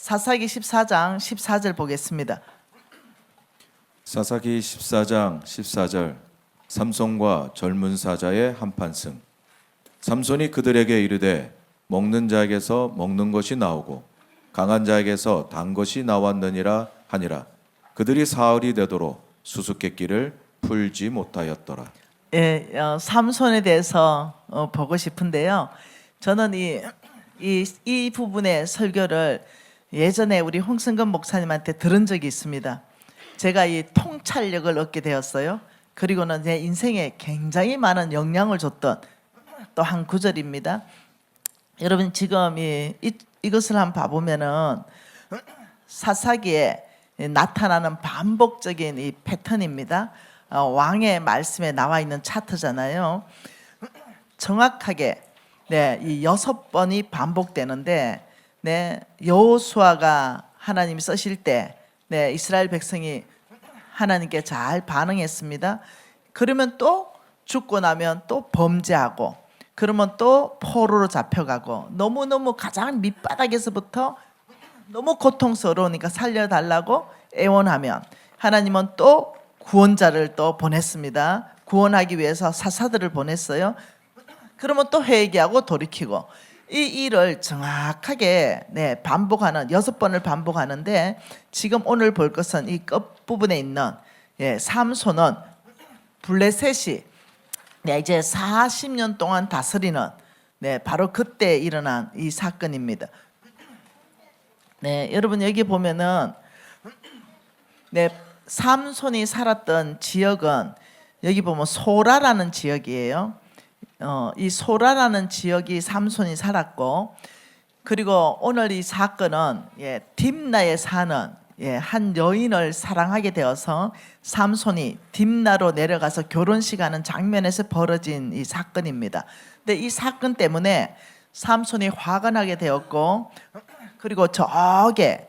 사사기 14장 14절 보겠습니다. 사사기 14장 14절 삼손과 젊은 사자의 한판승. 삼손이 그들에게 이르되 먹는 자에게서 먹는 것이 나오고 강한 자에게서 단 것이 나왔느니라 하니라. 그들이 사흘이 되도록 수수께끼를 풀지 못하였더라. 삼손에 대해서 보고 싶은데요. 저는 이 부분의 설교를 예전에 우리 홍승건 목사님한테 들은 적이 있습니다. 제가 이 통찰력을 얻게 되었어요. 그리고는 제 인생에 굉장히 많은 영향을 줬던 또 한 구절입니다. 여러분 지금 이것을 한번 봐보면은 사사기에 나타나는 반복적인 이 패턴입니다. 왕의 말씀에 나와 있는 차트잖아요. 정확하게 이 6번이 반복되는데 여호수아가 하나님이 쓰실 때 이스라엘 백성이 하나님께 잘 반응했습니다. 그러면 또 죽고 나면 또 범죄하고 그러면 또 포로로 잡혀가고 너무너무 가장 밑바닥에서부터 너무 고통스러우니까 살려달라고 애원하면 하나님은 또 구원자를 또 보냈습니다. 구원하기 위해서 사사들을 보냈어요. 그러면 또 회개하고 돌이키고 이 일을 정확하게 반복하는 6번을 반복하는데 지금 오늘 볼 것은 이 끝부분에 있는 삼손은 블레셋이 이제 40년 동안 다스리는 바로 그때 일어난 이 사건입니다. 여러분 여기 보면은 삼손이 살았던 지역은 여기 보면 소라라는 지역이에요. 이 소라라는 지역이 삼손이 살았고, 그리고 오늘 이 사건은 딥나에 사는 한 여인을 사랑하게 되어서 삼손이 딥나로 내려가서 결혼식하는 장면에서 벌어진 이 사건입니다. 근데 이 사건 때문에 삼손이 화가 나게 되었고, 그리고 저게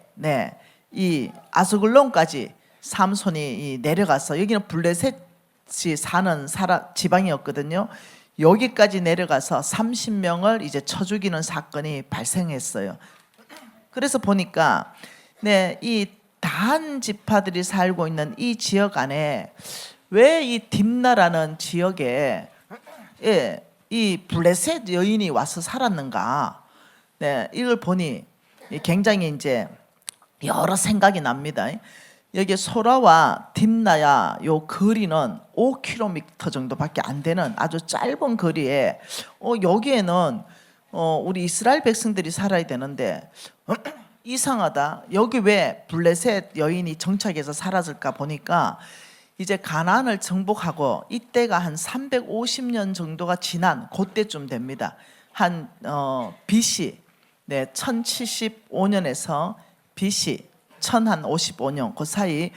이 아스글론까지 삼손이 내려가서, 여기는 블레셋이 사는 지방이었거든요. 여기까지 내려가서 30명을 이제 쳐 죽이는 사건이 발생했어요. 그래서 보니까 이 단 지파들이 살고 있는 이 지역 안에 왜 이 딥나라는 지역에 이 블레셋 여인이 와서 살았는가? 이걸 보니 굉장히 이제 여러 생각이 납니다. 여기 소라와 딥나야 요 거리는 5km 정도밖에 안 되는 아주 짧은 거리에 여기에는 우리 이스라엘 백성들이 살아야 되는데 이상하다. 여기 왜 블레셋 여인이 정착해서 살았을까 보니까 이제 가나안을 정복하고 이때가 한 350년 정도가 지난 그때쯤 됩니다. 한 BC 1075년에서 BC 1055년 그 사이,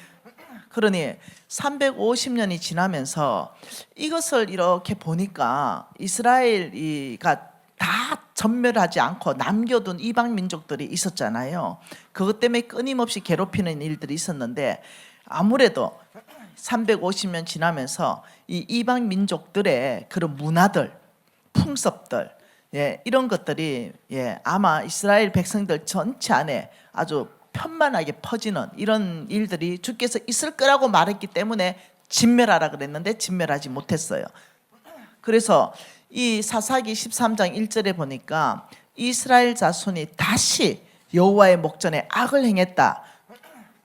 그러니 350년이 지나면서 이것을 이렇게 보니까 이스라엘이가 다 전멸하지 않고 남겨둔 이방 민족들이 있었잖아요. 그것 때문에 끊임없이 괴롭히는 일들이 있었는데 아무래도 350년 지나면서 이 이방 민족들의 그런 문화들, 풍습들 이런 것들이 아마 이스라엘 백성들 전체 안에 아주 편만하게 퍼지는 이런 일들이 주께서 있을 거라고 말했기 때문에 진멸하라 그랬는데 진멸하지 못했어요. 그래서 이 사사기 13장 1절에 보니까 이스라엘 자손이 다시 여호와의 목전에 악을 행했다.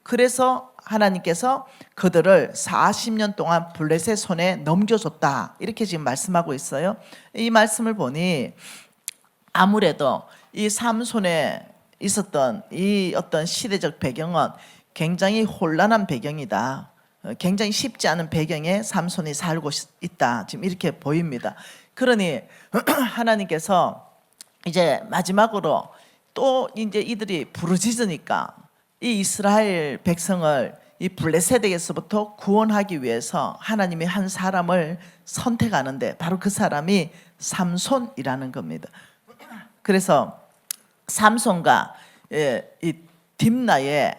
그래서 하나님께서 그들을 40년 동안 블레셋 손에 넘겨줬다. 이렇게 지금 말씀하고 있어요. 이 말씀을 보니 아무래도 이 삼손에 있었던 이 어떤 시대적 배경은 굉장히 혼란한 배경이다. 굉장히 쉽지 않은 배경에 삼손이 살고 있다. 지금 이렇게 보입니다. 그러니 하나님께서 이제 마지막으로 또 이제 이들이 부르짖으니까 이 이스라엘 백성을 이 블레셋에게서부터 구원하기 위해서 하나님이 한 사람을 선택하는데 바로 그 사람이 삼손이라는 겁니다. 그래서 삼손과 이 딥나에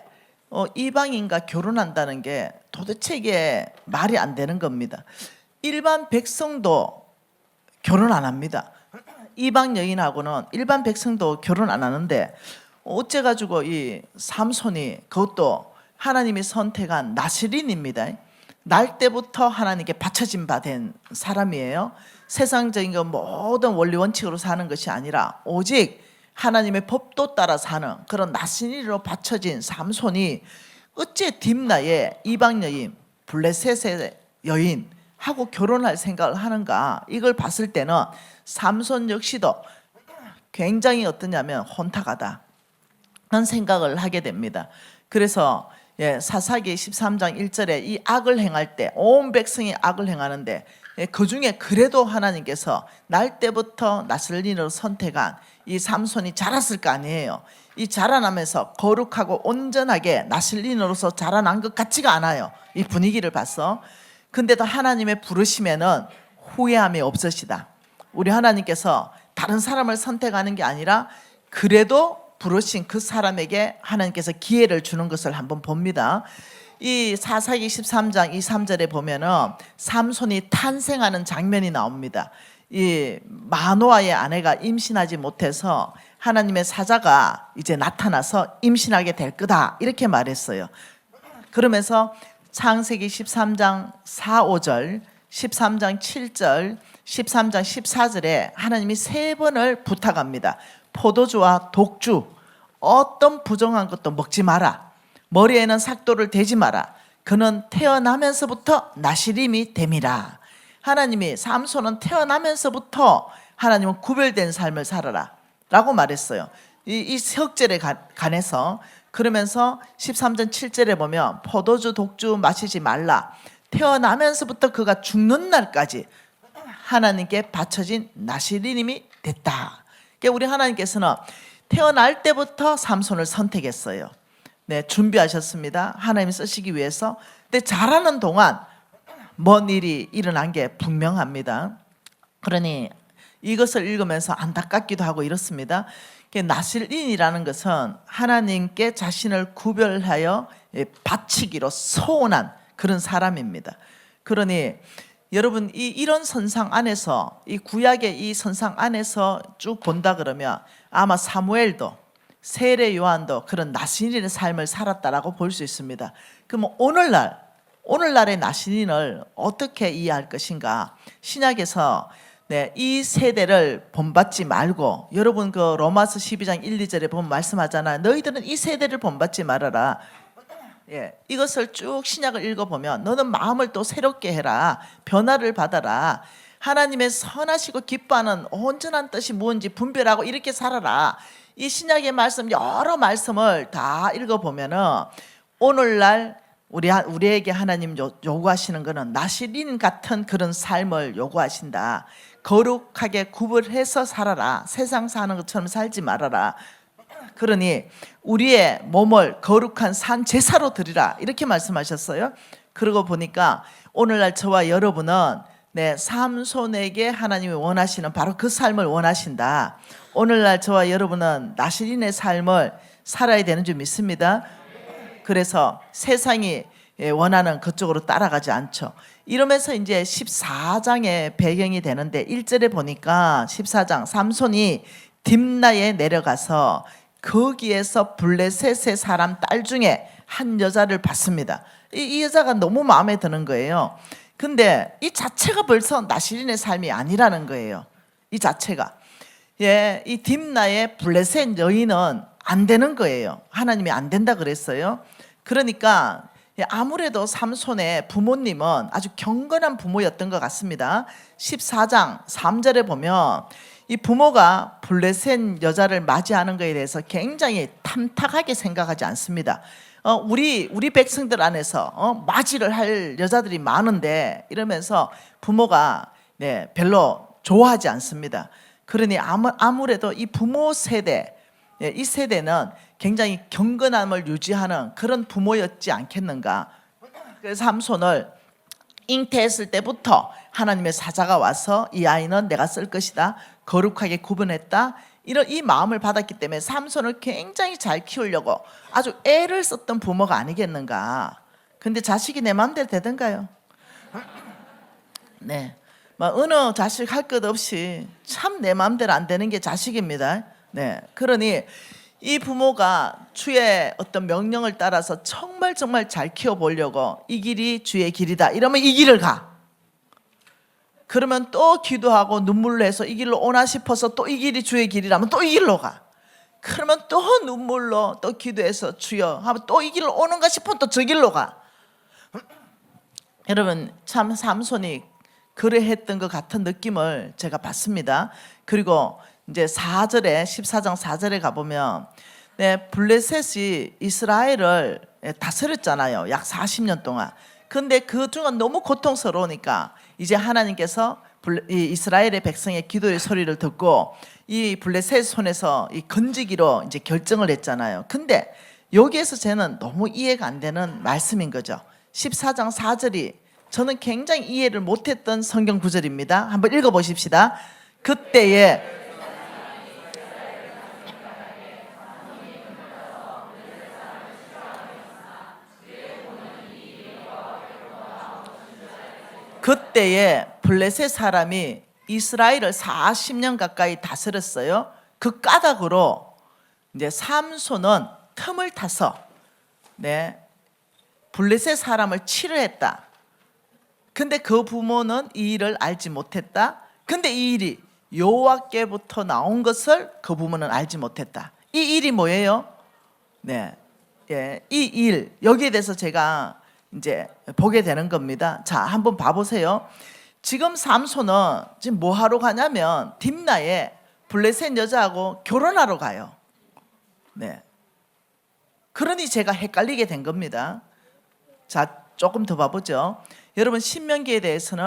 이방인과 결혼한다는 게 도대체 이게 말이 안 되는 겁니다. 일반 백성도 결혼 안 합니다. 이방 여인하고는 일반 백성도 결혼 안 하는데 어째 가지고 이 삼손이 그것도 하나님이 선택한 나실인입니다. 날 때부터 하나님께 바쳐진 바 된 사람이에요. 세상적인 거 모든 원리 원칙으로 사는 것이 아니라 오직 하나님의 법도 따라 사는 그런 나실인으로 바쳐진 삼손이 어째 딥나의 이방 여인 블레셋의 여인하고 결혼할 생각을 하는가? 이걸 봤을 때는 삼손 역시도 굉장히 어떠냐면 혼탁하다 그런 생각을 하게 됩니다. 그래서 사사기 13장 1절에 이 악을 행할 때 온 백성이 악을 행하는데 그 중에 그래도 하나님께서 날 때부터 나슬린으로 선택한 이 삼손이 자랐을 거 아니에요. 이 자라나면서 거룩하고 온전하게 나슬린으로서 자라난 것 같지가 않아요. 이 분위기를 봐서. 근데도 하나님의 부르심에는 후회함이 없으시다. 우리 하나님께서 다른 사람을 선택하는 게 아니라 그래도 부르신 그 사람에게 하나님께서 기회를 주는 것을 한번 봅니다. 이 사사기 13장 2, 3절에 보면은 삼손이 탄생하는 장면이 나옵니다. 이 마노아의 아내가 임신하지 못해서 하나님의 사자가 이제 나타나서 임신하게 될 거다 이렇게 말했어요. 그러면서 창세기 13장 4, 5절, 13장 7절, 13장 14절에 하나님이 3번을 부탁합니다. 포도주와 독주, 어떤 부정한 것도 먹지 마라. 머리에는 삭도를 대지 마라. 그는 태어나면서부터 나실임이 됨이라. 하나님이 삼손은 태어나면서부터 하나님은 구별된 삶을 살아라 라고 말했어요. 이 석절에 관해서. 그러면서 13장 7절에 보면 포도주 독주 마시지 말라. 태어나면서부터 그가 죽는 날까지 하나님께 바쳐진 나실인임이 됐다. 그러니까 우리 하나님께서는 태어날 때부터 삼손을 선택했어요. 네, 준비하셨습니다. 하나님이 쓰시기 위해서. 근데 자라는 동안 뭔 일이 일어난 게 분명합니다. 그러니 이것을 읽으면서 안타깝기도 하고 이렇습니다. 나실인이라는 것은 하나님께 자신을 구별하여 바치기로 소원한 그런 사람입니다. 그러니 여러분 이런 선상 안에서 이 구약의 이 선상 안에서 쭉 본다 그러면 아마 사무엘도 세례 요한도 그런 나실인의 삶을 살았다라고 볼 수 있습니다. 그럼 오늘날의 나실인을 어떻게 이해할 것인가? 신약에서 이 세대를 본받지 말고, 여러분 그 로마서 12장 1, 2절에 보면 말씀하잖아요. 너희들은 이 세대를 본받지 말아라. 이것을 쭉 신약을 읽어보면 너는 마음을 또 새롭게 해라. 변화를 받아라. 하나님의 선하시고 기뻐하는 온전한 뜻이 무엇인지 분별하고 이렇게 살아라. 이 신약의 말씀 여러 말씀을 다 읽어보면은 오늘날 우리에게 하나님 요구하시는 것은 나실인 같은 그런 삶을 요구하신다. 거룩하게 구별해서 살아라. 세상 사는 것처럼 살지 말아라. 그러니 우리의 몸을 거룩한 산 제사로 드리라 이렇게 말씀하셨어요. 그러고 보니까 오늘날 저와 여러분은 삼손에게 하나님이 원하시는 바로 그 삶을 원하신다. 오늘날 저와 여러분은 나실인의 삶을 살아야 되는 줄 믿습니다. 그래서 세상이 원하는 그쪽으로 따라가지 않죠. 이러면서 이제 14장의 배경이 되는데 1절에 보니까 14장 삼손이 딥나에 내려가서 거기에서 블레셋의 사람 딸 중에 한 여자를 봤습니다. 이 여자가 너무 마음에 드는 거예요. 근데 이 자체가 벌써 나실인의 삶이 아니라는 거예요. 이 자체가. 이 딥나의 블레셋 여인은 안 되는 거예요. 하나님이 안 된다 그랬어요. 그러니까 아무래도 삼손의 부모님은 아주 경건한 부모였던 것 같습니다. 14장 3절에 보면 이 부모가 블레셋 여자를 맞이하는 것에 대해서 굉장히 탐탁하게 생각하지 않습니다. 우리 백성들 안에서 맞이를 할 여자들이 많은데 이러면서 부모가 별로 좋아하지 않습니다. 그러니 아무래도 이 부모 세대, 이 세대는 굉장히 경건함을 유지하는 그런 부모였지 않겠는가. 그래서 삼손을 잉태했을 때부터 하나님의 사자가 와서 이 아이는 내가 쓸 것이다, 거룩하게 구분했다, 이런 이 마음을 받았기 때문에 삼손을 굉장히 잘 키우려고 아주 애를 썼던 부모가 아니겠는가. 근데 자식이 내 마음대로 되던가요? 네, 어느 자식 할 것 없이 참 내 마음대로 안 되는 게 자식입니다. 네, 그러니 이 부모가 주의 어떤 명령을 따라서 정말 잘 키워보려고 이 길이 주의 길이다 이러면 이 길을 가. 그러면 또 기도하고 눈물로 해서 이 길로 오나 싶어서 또 이 길이 주의 길이라면 또 이 길로 가. 그러면 또 눈물로 또 기도해서 주여 하면 또 이 길로 오는가 싶으면 또 저 길로 가. 여러분 참 삼손이 그래했던 것 같은 느낌을 제가 받습니다. 그리고 이제 4절에 14장 4절에 가보면 블레셋이 이스라엘을 다스렸잖아요. 약 40년 동안. 근데 그 중은 너무 고통스러우니까 이제 하나님께서 이 이스라엘의 백성의 기도의 소리를 듣고 이 블레셋 손에서 이 건지기로 이제 결정을 했잖아요. 근데 여기에서 저는 너무 이해가 안 되는 말씀인 거죠. 14장 4절이 저는 굉장히 이해를 못했던 성경 구절입니다. 한번 읽어보십시다. 그때에 블레셋 사람이 이스라엘을 40년 가까이 다스렸어요. 그 까닭으로 이제 삼손은 틈을 타서 블레셋 사람을 치료했다. 근데 그 부모는 이 일을 알지 못했다. 근데 이 일이 여호와께부터 나온 것을 그 부모는 알지 못했다. 이 일이 뭐예요? 이 일 여기에 대해서 제가 이제 보게 되는 겁니다. 자, 한번 봐보세요. 지금 삼손은 지금 뭐 하러 가냐면 딥나에 블레셋 여자하고 결혼하러 가요. 그러니 제가 헷갈리게 된 겁니다. 자, 조금 더 봐보죠. 여러분 신명기에 대해서는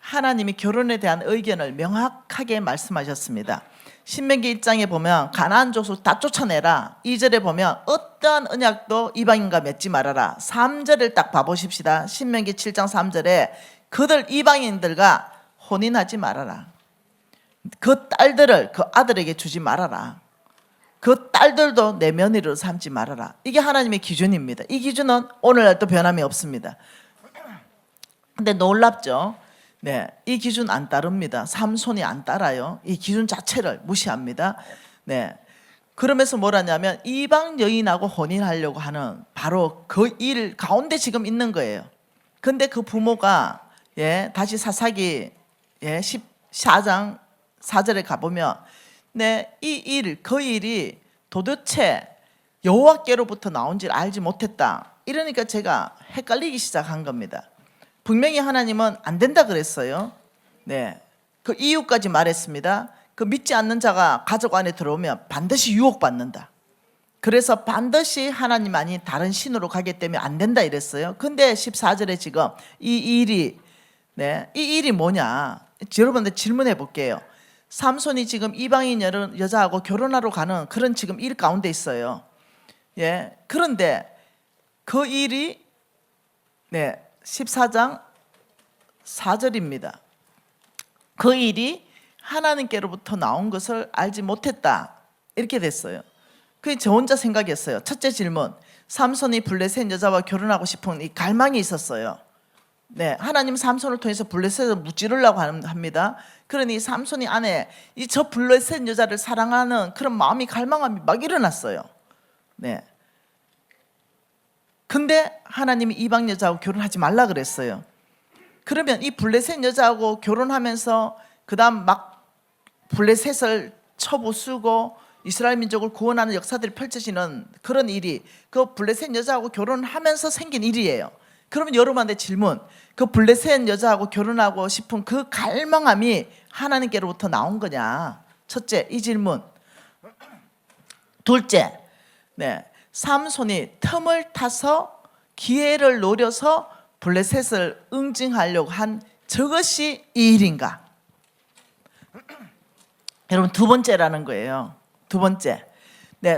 하나님이 결혼에 대한 의견을 명확하게 말씀하셨습니다. 신명기 1장에 보면 가나안 족속 다 쫓아내라. 2절에 보면 어떠한 언약도 이방인과 맺지 말아라. 3절을 딱 봐보십시다. 신명기 7장 3절에 그들 이방인들과 혼인하지 말아라. 그 딸들을 그 아들에게 주지 말아라. 그 딸들도 내 며느리로 삼지 말아라. 이게 하나님의 기준입니다. 이 기준은 오늘날도 변함이 없습니다. 근데 놀랍죠? 이 기준 안 따릅니다. 삼손이 안 따라요. 이 기준 자체를 무시합니다. 그러면서 뭐라냐면 이방 여인하고 혼인하려고 하는 바로 그 일 가운데 지금 있는 거예요. 근데 그 부모가 다시 사사기 14장 4절에 가보면 그 일이 도대체 여호와께로부터 나온지를 알지 못했다. 이러니까 제가 헷갈리기 시작한 겁니다. 분명히 하나님은 안 된다 그랬어요. 그 이유까지 말했습니다. 그 믿지 않는 자가 가족 안에 들어오면 반드시 유혹받는다. 그래서 반드시 하나님 아닌 다른 신으로 가기 때문에 안 된다 이랬어요. 근데 14절에 지금 이 일이 뭐냐? 여러분들 질문해 볼게요. 삼손이 지금 이방인 여자하고 결혼하러 가는 그런 지금 일 가운데 있어요. 그런데 그 일이 14장 4절입니다. 그 일이 하나님께로부터 나온 것을 알지 못했다. 이렇게 됐어요. 그게 저 혼자 생각이었어요. 첫째 질문. 삼손이 블레셋 여자와 결혼하고 싶은 이 갈망이 있었어요. 하나님 삼손을 통해서 블레셋을 무찌르려고 합니다. 그러니 삼손이 안에 저 블레셋 여자를 사랑하는 그런 마음이 갈망함이 막 일어났어요. 근데 하나님이 이방 여자하고 결혼하지 말라 그랬어요. 그러면 이 블레셋 여자하고 결혼하면서 그다음 막 블레셋을 쳐부수고 이스라엘 민족을 구원하는 역사들이 펼쳐지는 그런 일이 그 블레셋 여자하고 결혼하면서 생긴 일이에요. 그러면 여러분한테 질문. 그 블레셋 여자하고 결혼하고 싶은 그 갈망함이 하나님께로부터 나온 거냐? 첫째, 이 질문. 둘째, 삼손이 틈을 타서 기회를 노려서 블레셋을 응징하려고 한 저것이 이 일인가? 여러분 두 번째라는 거예요. 두 번째.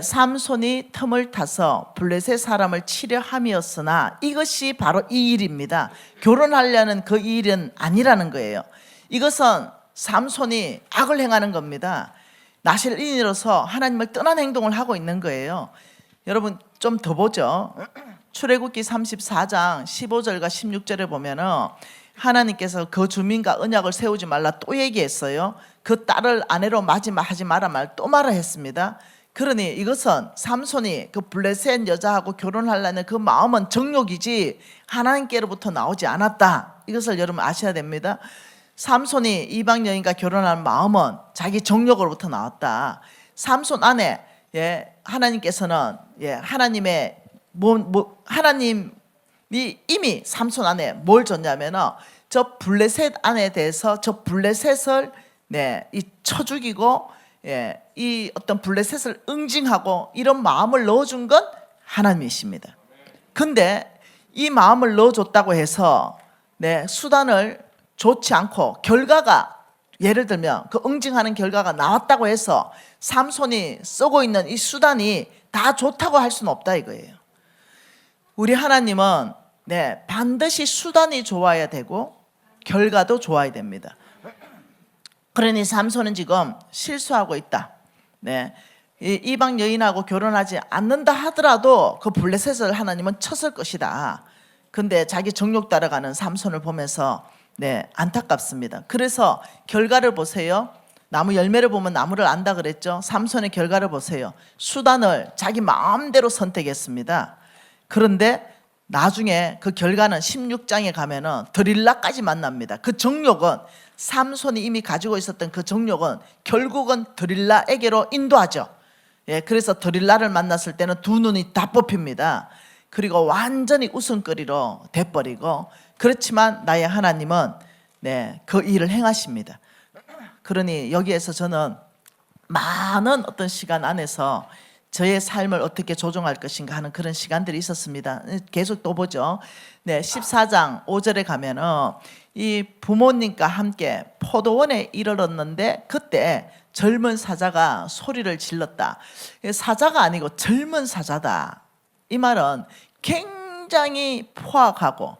삼손이 틈을 타서 블레셋 사람을 치려함이었으나 이것이 바로 이 일입니다. 결혼하려는 그 일은 아니라는 거예요. 이것은 삼손이 악을 행하는 겁니다. 나실인으로서 하나님을 떠난 행동을 하고 있는 거예요. 여러분 좀 더 보죠. 출애굽기 34장 15절과 16절에 보면은 하나님께서 그 주민과 언약을 세우지 말라 또 얘기했어요. 그 딸을 아내로 하지 마라 말 또 말을 했습니다. 그러니 이것은 삼손이 그 블레셋 여자하고 결혼하려는 그 마음은 정욕이지 하나님께로부터 나오지 않았다. 이것을 여러분 아셔야 됩니다. 삼손이 이방 여인과 결혼한 마음은 자기 정욕으로부터 나왔다. 삼손 안에 하나님께서는 하나님의 하나님이 이미 삼손 안에 뭘 줬냐면은 저 블레셋 안에 대해서 저 블레셋을 이 쳐 죽이고 이 어떤 블레셋을 응징하고 이런 마음을 넣어준 건 하나님이십니다. 근데 이 마음을 넣어줬다고 해서 수단을 좋지 않고 결과가 예를 들면 그 응징하는 결과가 나왔다고 해서 삼손이 쓰고 있는 이 수단이 다 좋다고 할 수는 없다 이거예요. 우리 하나님은 반드시 수단이 좋아야 되고 결과도 좋아야 됩니다. 그러니 삼손은 지금 실수하고 있다. 이방 여인하고 결혼하지 않는다 하더라도 그 블레셋을 하나님은 쳤을 것이다. 근데 자기 정욕 따라가는 삼손을 보면서 안타깝습니다. 그래서 결과를 보세요. 나무 열매를 보면 나무를 안다 그랬죠. 삼손의 결과를 보세요. 수단을 자기 마음대로 선택했습니다. 그런데 나중에 그 결과는 16장에 가면은 드릴라까지 만납니다. 그 정욕은 삼손이 이미 가지고 있었던 그 정욕은 결국은 드릴라에게로 인도하죠. 그래서 드릴라를 만났을 때는 두 눈이 다 뽑힙니다. 그리고 완전히 웃음거리로 돼버리고, 그렇지만 나의 하나님은 그 일을 행하십니다. 그러니 여기에서 저는 많은 어떤 시간 안에서 저의 삶을 어떻게 조정할 것인가 하는 그런 시간들이 있었습니다. 계속 또 보죠. 14장 5절에 가면은 이 부모님과 함께 포도원에 이르렀는데 그때 젊은 사자가 소리를 질렀다. 사자가 아니고 젊은 사자다. 이 말은 굉장히 포악하고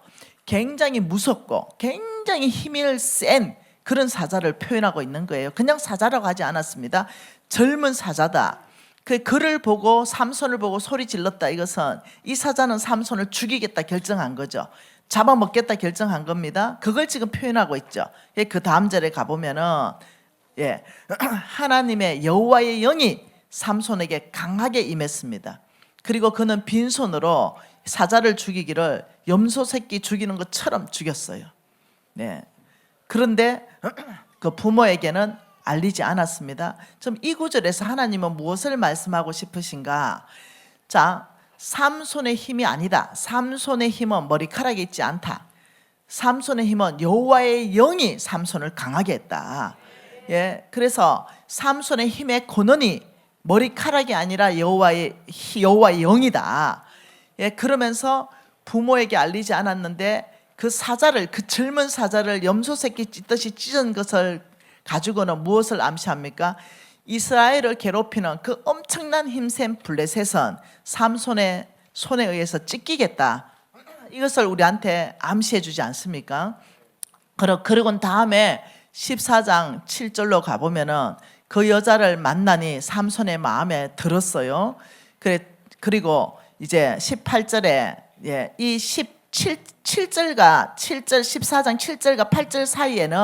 굉장히 무섭고 굉장히 힘이 센 그런 사자를 표현하고 있는 거예요. 그냥 사자라고 하지 않았습니다. 젊은 사자다. 그 그를 보고 삼손을 보고 소리 질렀다. 이것은 이 사자는 삼손을 죽이겠다 결정한 거죠. 잡아먹겠다 결정한 겁니다. 그걸 지금 표현하고 있죠. 그 다음 절에 가보면은 하나님의 여호와의 영이 삼손에게 강하게 임했습니다. 그리고 그는 빈손으로 사자를 죽이기를 염소 새끼 죽이는 것처럼 죽였어요. 그런데 그 부모에게는 알리지 않았습니다. 좀 이 구절에서 하나님은 무엇을 말씀하고 싶으신가? 자, 삼손의 힘이 아니다. 삼손의 힘은 머리카락에 있지 않다. 삼손의 힘은 여호와의 영이 삼손을 강하게 했다. 그래서 삼손의 힘의 근원이 머리카락이 아니라 여호와의 영이다. 그러면서 부모에게 알리지 않았는데 그 사자를, 그 젊은 사자를 염소 새끼 찢듯이 찢은 것을 가지고는 무엇을 암시합니까? 이스라엘을 괴롭히는 그 엄청난 힘센 블레셋은 삼손의 손에 의해서 찢기겠다. 이것을 우리한테 암시해 주지 않습니까? 그리고 다음에 14장 7절로 가보면은 그 여자를 만나니 삼손의 마음에 들었어요. 그리고 이제 18절에 이 17절과 14장 7절과 8절 사이에는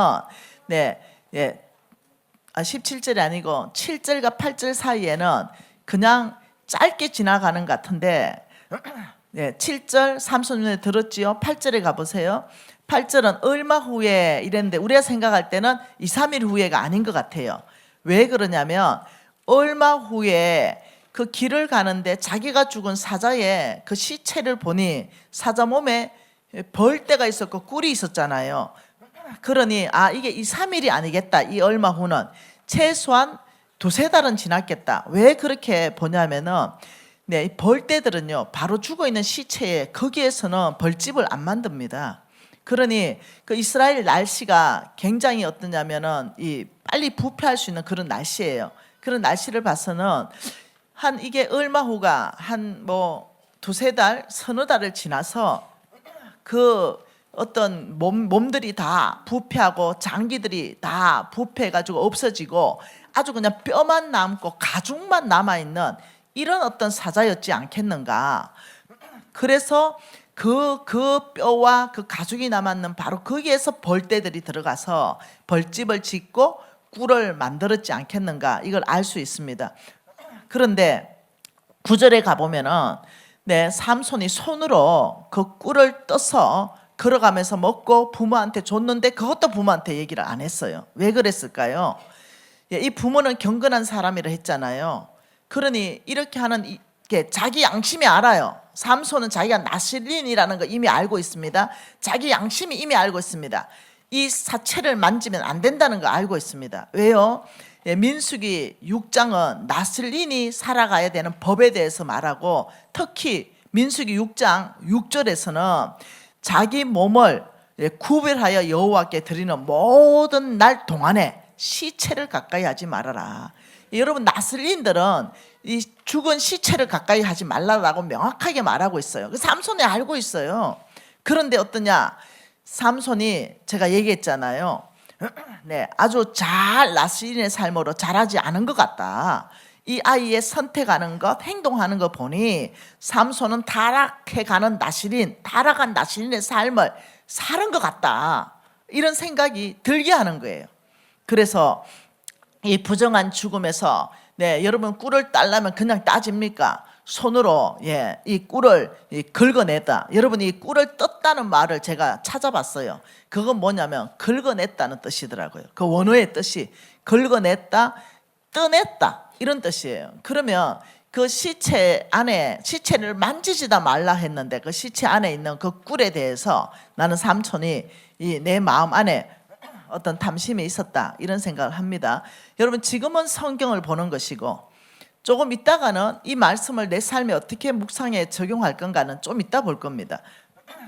17절이 아니고 7절과 8절 사이에는 그냥 짧게 지나가는 것 같은데 7절 삼손 눈에 들었지요. 8절에 가보세요. 8절은 얼마 후에 이랬는데 우리가 생각할 때는 2, 3일 후에가 아닌 것 같아요. 왜 그러냐면 얼마 후에 그 길을 가는데 자기가 죽은 사자의 그 시체를 보니 사자 몸에 벌떼가 있었고 꿀이 있었잖아요. 그러니 이게 2, 3일이 아니겠다. 이 얼마 후는 최소한 2, 3달은 지났겠다. 왜 그렇게 보냐면은 이 벌떼들은요 바로 죽어있는 시체에 거기에서는 벌집을 안 만듭니다. 그러니 그 이스라엘 날씨가 굉장히 어떠냐면은 이 빨리 부패할 수 있는 그런 날씨예요. 그런 날씨를 봐서는 한 이게 얼마 후가 한 뭐 2, 3달, 서너 달을 지나서 그 어떤 몸들이 다 부패하고 장기들이 다 부패해가지고 없어지고 아주 그냥 뼈만 남고 가죽만 남아있는 이런 어떤 사자였지 않겠는가. 그래서 그 뼈와 그 가죽이 남았는 바로 거기에서 벌떼들이 들어가서 벌집을 짓고 꿀을 만들었지 않겠는가. 이걸 알 수 있습니다. 그런데 9절에 가보면은 삼손이 손으로 그 꿀을 떠서 걸어가면서 먹고 부모한테 줬는데 그것도 부모한테 얘기를 안 했어요. 왜 그랬을까요? 이 부모는 경건한 사람이라 했잖아요. 그러니 이렇게 하는 게 자기 양심이 알아요. 삼손은 자기가 나실린이라는 거 이미 알고 있습니다. 자기 양심이 이미 알고 있습니다. 이 사체를 만지면 안 된다는 거 알고 있습니다. 왜요? 민수기 6장은 나슬린이 살아가야 되는 법에 대해서 말하고, 특히 민수기 6장 6절에서는 자기 몸을 구별하여 여호와께 드리는 모든 날 동안에 시체를 가까이 하지 말아라. 여러분, 나슬린들은 이 죽은 시체를 가까이 하지 말라라고 명확하게 말하고 있어요. 삼손이 알고 있어요. 그런데 어떠냐? 삼손이 제가 얘기했잖아요. 아주 잘 나슬린의 삶으로 자라지 않은 것 같다. 이 아이의 선택하는 것, 행동하는 것 보니 삼손은 타락해가는 타락한 나실린의 삶을 사는 것 같다. 이런 생각이 들게 하는 거예요. 그래서 이 부정한 죽음에서 여러분, 꿀을 따려면 그냥 따집니까? 손으로 이 꿀을 긁어냈다. 여러분, 이 꿀을 떴다는 말을 제가 찾아봤어요. 그건 뭐냐면 긁어냈다는 뜻이더라고요. 그 원어의 뜻이 긁어냈다, 떠냈다 이런 뜻이에요. 그러면 그 시체 안에, 시체를 만지지다 말라 했는데 그 시체 안에 있는 그 꿀에 대해서 나는 삼손이 내 마음 안에 어떤 탐심이 있었다, 이런 생각을 합니다. 여러분, 지금은 성경을 보는 것이고 조금 있다가는 이 말씀을 내 삶에 어떻게 묵상에 적용할 건가는 좀 이따 볼 겁니다.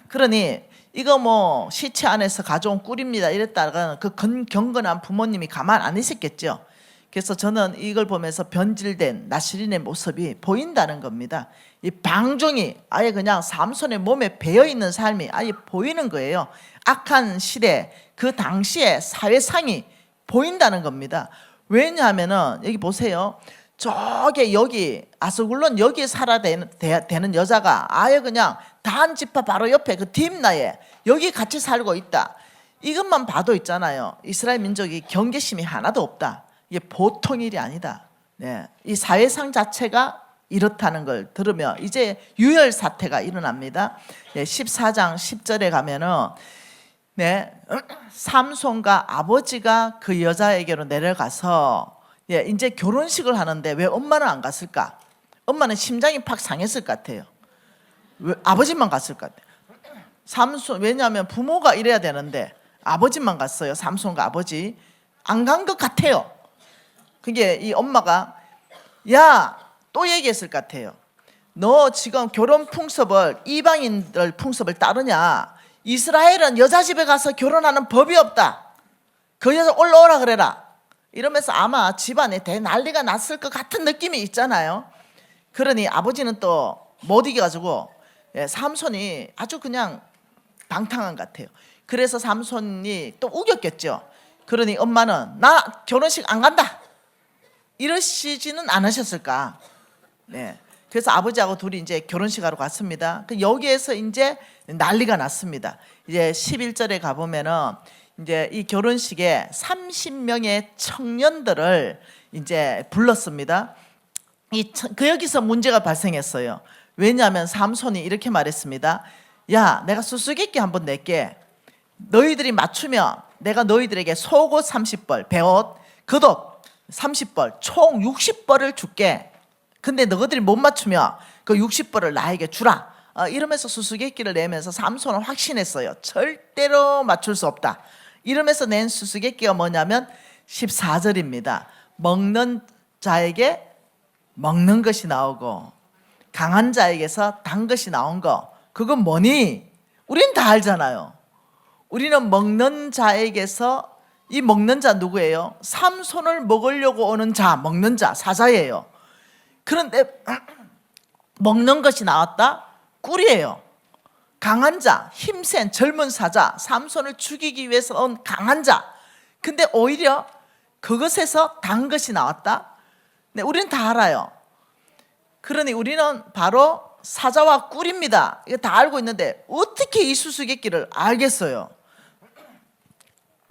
그러니 이거 뭐 시체 안에서 가져온 꿀입니다 이랬다가는 그 경건한 부모님이 가만 안 있었겠죠. 그래서 저는 이걸 보면서 변질된 나실린의 모습이 보인다는 겁니다. 이 방종이 아예 그냥 삼손의 몸에 배어있는 삶이 아예 보이는 거예요. 악한 시대, 그 당시의 사회상이 보인다는 겁니다. 왜냐하면은 여기 보세요. 저게 여기 아스굴론 여기에 살아야 되는 여자가 아예 그냥 단 지파 바로 옆에 그 딥나에 여기 같이 살고 있다. 이것만 봐도 있잖아요. 이스라엘 민족이 경계심이 하나도 없다. 이게 보통 일이 아니다. 이 사회상 자체가 이렇다는 걸 들으면 이제 유혈 사태가 일어납니다. 14장 10절에 가면은 삼손과 아버지가 그 여자에게로 내려가서 이제 결혼식을 하는데 왜 엄마는 안 갔을까? 엄마는 심장이 팍 상했을 것 같아요. 왜 아버지만 갔을 것 같아요. 삼손, 왜냐하면 부모가 이래야 되는데 아버지만 갔어요. 삼손과 아버지 안 간 것 같아요. 그게 이 엄마가 또 얘기했을 것 같아요. 너 지금 결혼 풍습을, 이방인들 풍습을 따르냐? 이스라엘은 여자 집에 가서 결혼하는 법이 없다. 그 여자 올라오라 그래라. 이러면서 아마 집안에 대난리가 났을 것 같은 느낌이 있잖아요. 그러니 아버지는 또 못 이겨가지고 삼손이 아주 그냥 방탕한 것 같아요. 그래서 삼손이 또 우겼겠죠. 그러니 엄마는 나 결혼식 안 간다 이러시지는 않으셨을까. 그래서 아버지하고 둘이 이제 결혼식 하러 갔습니다. 여기에서 이제 난리가 났습니다. 이제 11절에 가보면은 이제 이 결혼식에 30명의 청년들을 이제 불렀습니다. 그 여기서 문제가 발생했어요. 왜냐하면 삼손이 이렇게 말했습니다. 내가 수수께끼 한번 낼게. 너희들이 맞추면 내가 너희들에게 속옷 30벌, 베옷, 겉옷 30벌, 총 60벌을 줄게. 근데 너희들이 못 맞추면 그 60벌을 나에게 주라. 이러면서 수수께끼를 내면서 삼손은 확신했어요. 절대로 맞출 수 없다. 이러면서 낸 수수께끼가 뭐냐면 14절입니다. 먹는 자에게 먹는 것이 나오고 강한 자에게서 단 것이 나온 거, 그건 뭐니? 우린 다 알잖아요. 우리는 먹는 자에게서, 이 먹는 자 누구예요? 삼손을 먹으려고 오는 자, 먹는 자, 사자예요. 그런데 먹는 것이 나왔다? 꿀이에요. 강한 자, 힘센 젊은 사자, 삼손을 죽이기 위해서 온 강한 자. 근데 오히려 그것에서 단 것이 나왔다? 우리는 다 알아요. 그러니 우리는 바로 사자와 꿀입니다. 이거 다 알고 있는데 어떻게 이 수수께끼를 알겠어요?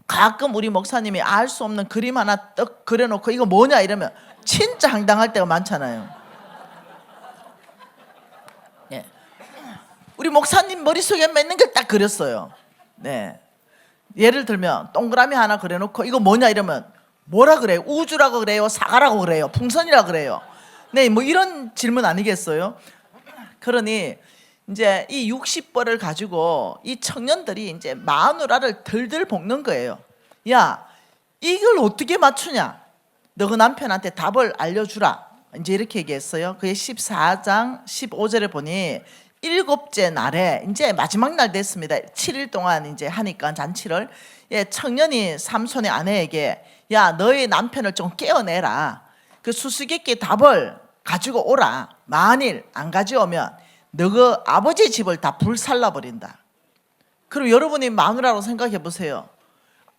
가끔 우리 목사님이 알 수 없는 그림 하나 떡 그려놓고 이거 뭐냐 이러면 진짜 황당할 때가 많잖아요. 예. 우리 목사님 머릿속에 있는 걸 딱 그렸어요. 네. 예를 들면 동그라미 하나 그려놓고 이거 뭐냐 이러면 뭐라 그래요? 우주라고 그래요? 사과라고 그래요? 풍선이라고 그래요? 네, 뭐 이런 질문 아니겠어요? 그러니 이제 이 60벌을 가지고 이 청년들이 이제 마누라를 들들 볶는 거예요. 야, 이걸 어떻게 맞추냐? 너그 남편한테 답을 알려주라. 이제 이렇게 얘기했어요. 그게 14장 15절에 보니 일곱째 날에 이제 마지막 날 됐습니다. 7일 동안 이제 하니까 잔치를, 예, 청년이 삼손의 아내에게 야, 너의 남편을 좀 깨어내라. 그 수수께끼 답을 가지고 오라. 만일 안 가져오면 너그 아버지 집을 다 불살라 버린다. 그리고 여러분이 마누라로 생각해 보세요.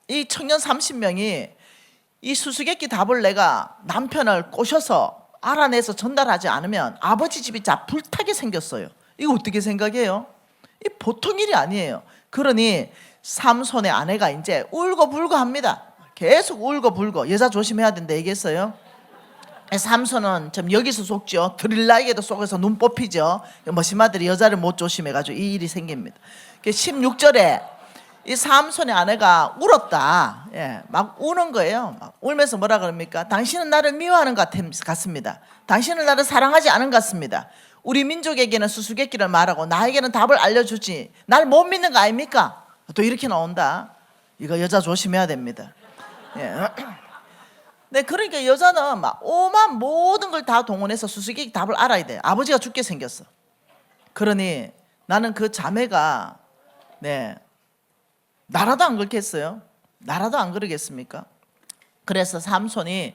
이 청년 30명이 이 수수께끼 답을 내가 남편을 꼬셔서 알아내서 전달하지 않으면 아버지 집이 다 불타게 생겼어요. 이거 어떻게 생각해요? 이 보통 일이 아니에요. 그러니 삼손의 아내가 이제 울고불고 합니다. 계속 울고불고. 여자 조심해야 된다 얘기했어요. 삼손은 참 여기서 속죠. 드릴라에게도 속에서 눈 뽑히죠. 머시마들이 여자를 못 조심해가지고 이 일이 생깁니다. 16절에 이 삼손의 아내가 울었다. 예, 막 우는 거예요. 막 울면서 뭐라 그럽니까? 당신은 나를 미워하는 것 같습니다. 당신은 나를 사랑하지 않은 것 같습니다. 우리 민족에게는 수수께끼를 말하고 나에게는 답을 알려주지 날 못 믿는 거 아닙니까? 또 이렇게 나온다. 이거 여자 조심해야 됩니다. 예. 네, 그러니까 여자는 막 오만 모든 걸 다 동원해서 수수께끼 답을 알아야 돼. 아버지가 죽게 생겼어. 그러니 나는 그 자매가 네, 나라도 안 그렇겠어요? 나라도 안 그러겠습니까? 그래서 삼손이